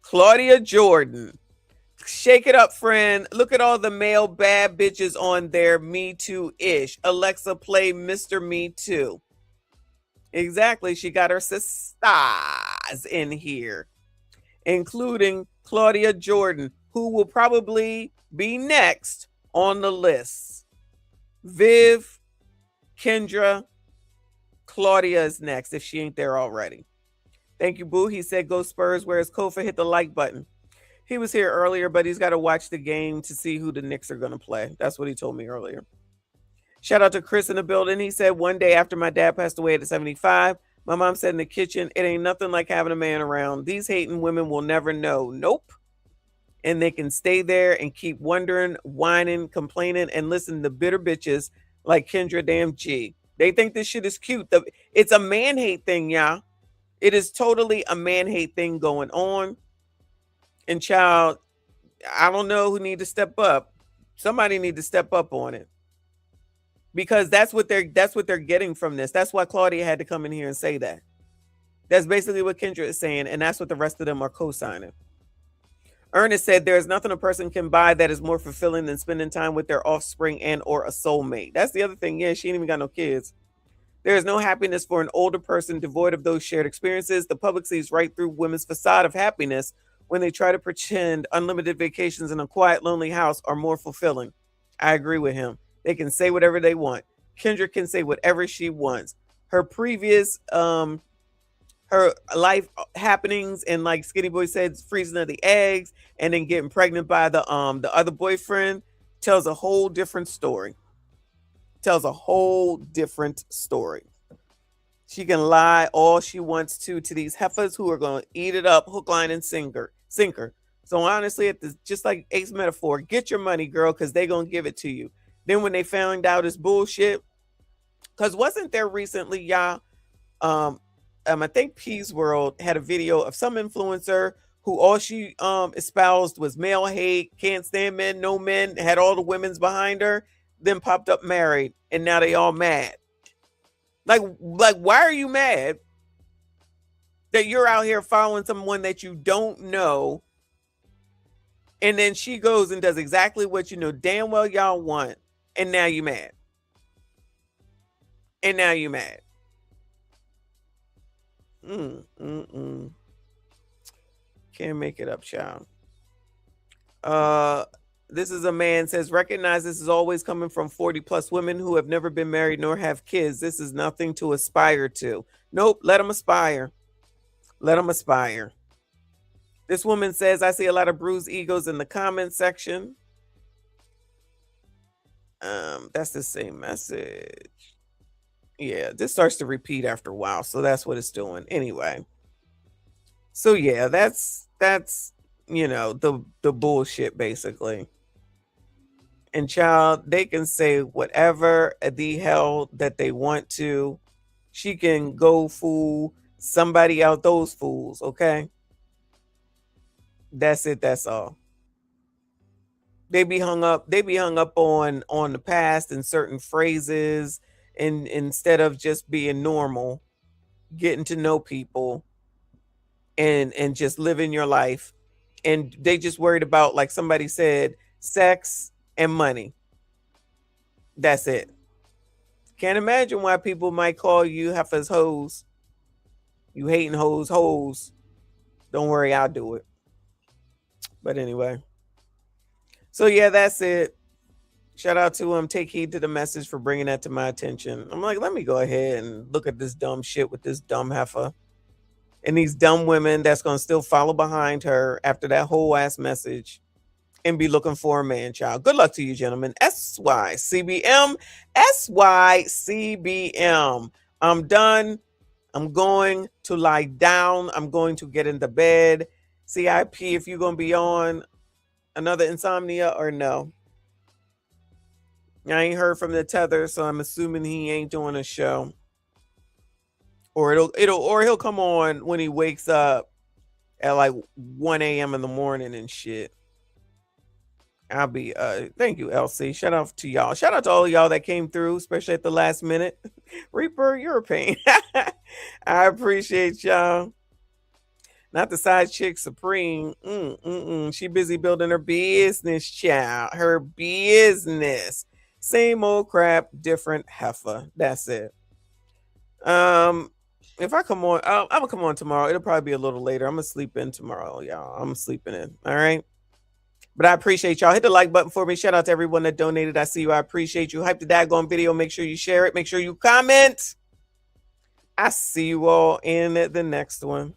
Claudia Jordan. Shake it up, friend. Look at all the male bad bitches on there. Me Too-ish. Alexa, play Mr. Me Too. Exactly. She got her sisters in here, including Claudia Jordan, who will probably be next on the list. Viv, Kendra, Claudia is next if she ain't there already. Thank you, Boo. He said, go Spurs. Where's Kofa? Hit the like button. He was here earlier, but he's got to watch the game to see who the Knicks are going to play. That's what he told me earlier. Shout out to Chris in the building. He said, one day after my dad passed away at 75, my mom said in the kitchen, it ain't nothing like having a man around. These hating women will never know. Nope. And they can stay there and keep wondering, whining, complaining, and listen to bitter bitches like Kendra damn G. They think this shit is cute. It's a man hate thing, y'all. It is totally a man hate thing going on. And child, I don't know who need to step up. Somebody need to step up on it. Because that's what they're getting from this. That's why Claudia had to come in here and say that. That's basically what Kendra is saying, and that's what the rest of them are co-signing. Ernest said there is nothing a person can buy that is more fulfilling than spending time with their offspring and or a soulmate. That's the other thing. Yeah, she ain't even got no kids. There is no happiness for an older person devoid of those shared experiences. The public sees right through women's facade of happiness when they try to pretend unlimited vacations in a quiet, lonely house are more fulfilling. I agree with him. They can say whatever they want. Kendra can say whatever she wants. Her previous, her life happenings and like Skinny Boy said, freezing of the eggs and then getting pregnant by the other boyfriend tells a whole different story. Tells a whole different story. She can lie all she wants to these heifers who are going to eat it up, hook, line, and sinker. So honestly, just like Ace metaphor, get your money, girl, because they're going to give it to you. Then when they found out it's bullshit, because wasn't there recently, y'all, I think Peace World had a video of some influencer who all she espoused was male hate, can't stand men, no men, had all the women's behind her, then popped up married, and now they all mad. Like why are you mad that you're out here following someone that you don't know? And then she goes and does exactly what you know damn well y'all want, and now you mad. And now you mad. Can't make it up, child. This is a man says, recognize this is always coming from 40 plus women who have never been married nor have kids. This is nothing to aspire to. Nope, let them aspire. Let them aspire. This woman says, I see a lot of bruised egos in the comment section. That's the same message. Yeah, this starts to repeat after a while, so that's what it's doing. Anyway. So yeah, that's you know, the bullshit basically. And child, they can say whatever the hell that they want to. She can go fool somebody out those fools, okay? That's it, that's all. They be hung up on the past and certain phrases, and instead of just being normal, getting to know people and just living your life. And they just worried about, like somebody said, sex and money. That's it. Can't imagine why people might call you heifers hoes. You hating hoes. Don't worry, I'll do it. But anyway. So yeah, that's it. Shout out to him. Take heed to the message for bringing that to my attention. I'm like, let me go ahead and look at this dumb shit with this dumb heifer. And these dumb women that's going to still follow behind her after that whole ass message and be looking for a man child. Good luck to you, gentlemen. SYCBM. SYCBM. I'm done. I'm going to lie down. I'm going to get into bed. CIP, if you're going to be on another insomnia or no. I ain't heard from the tether, so I'm assuming he ain't doing a show. Or he'll come on when he wakes up at like 1 a.m. in the morning and shit. I'll be thank you, LC. Shout out to y'all. Shout out to all y'all that came through, especially at the last minute. Reaper, you're a pain. I appreciate y'all. Not the side chick Supreme. She busy building her business, child. Her business. Same old crap, different heifer. That's it. If I come on, I'm gonna come on tomorrow. It'll probably be a little later. I'm gonna sleep in tomorrow, y'all. I'm sleeping in. All right. But I appreciate y'all. Hit the like button for me. Shout out to everyone that donated. I see you. I appreciate you. Hype the daggone video. Make sure you share it. Make sure you comment. I see you all in the next one.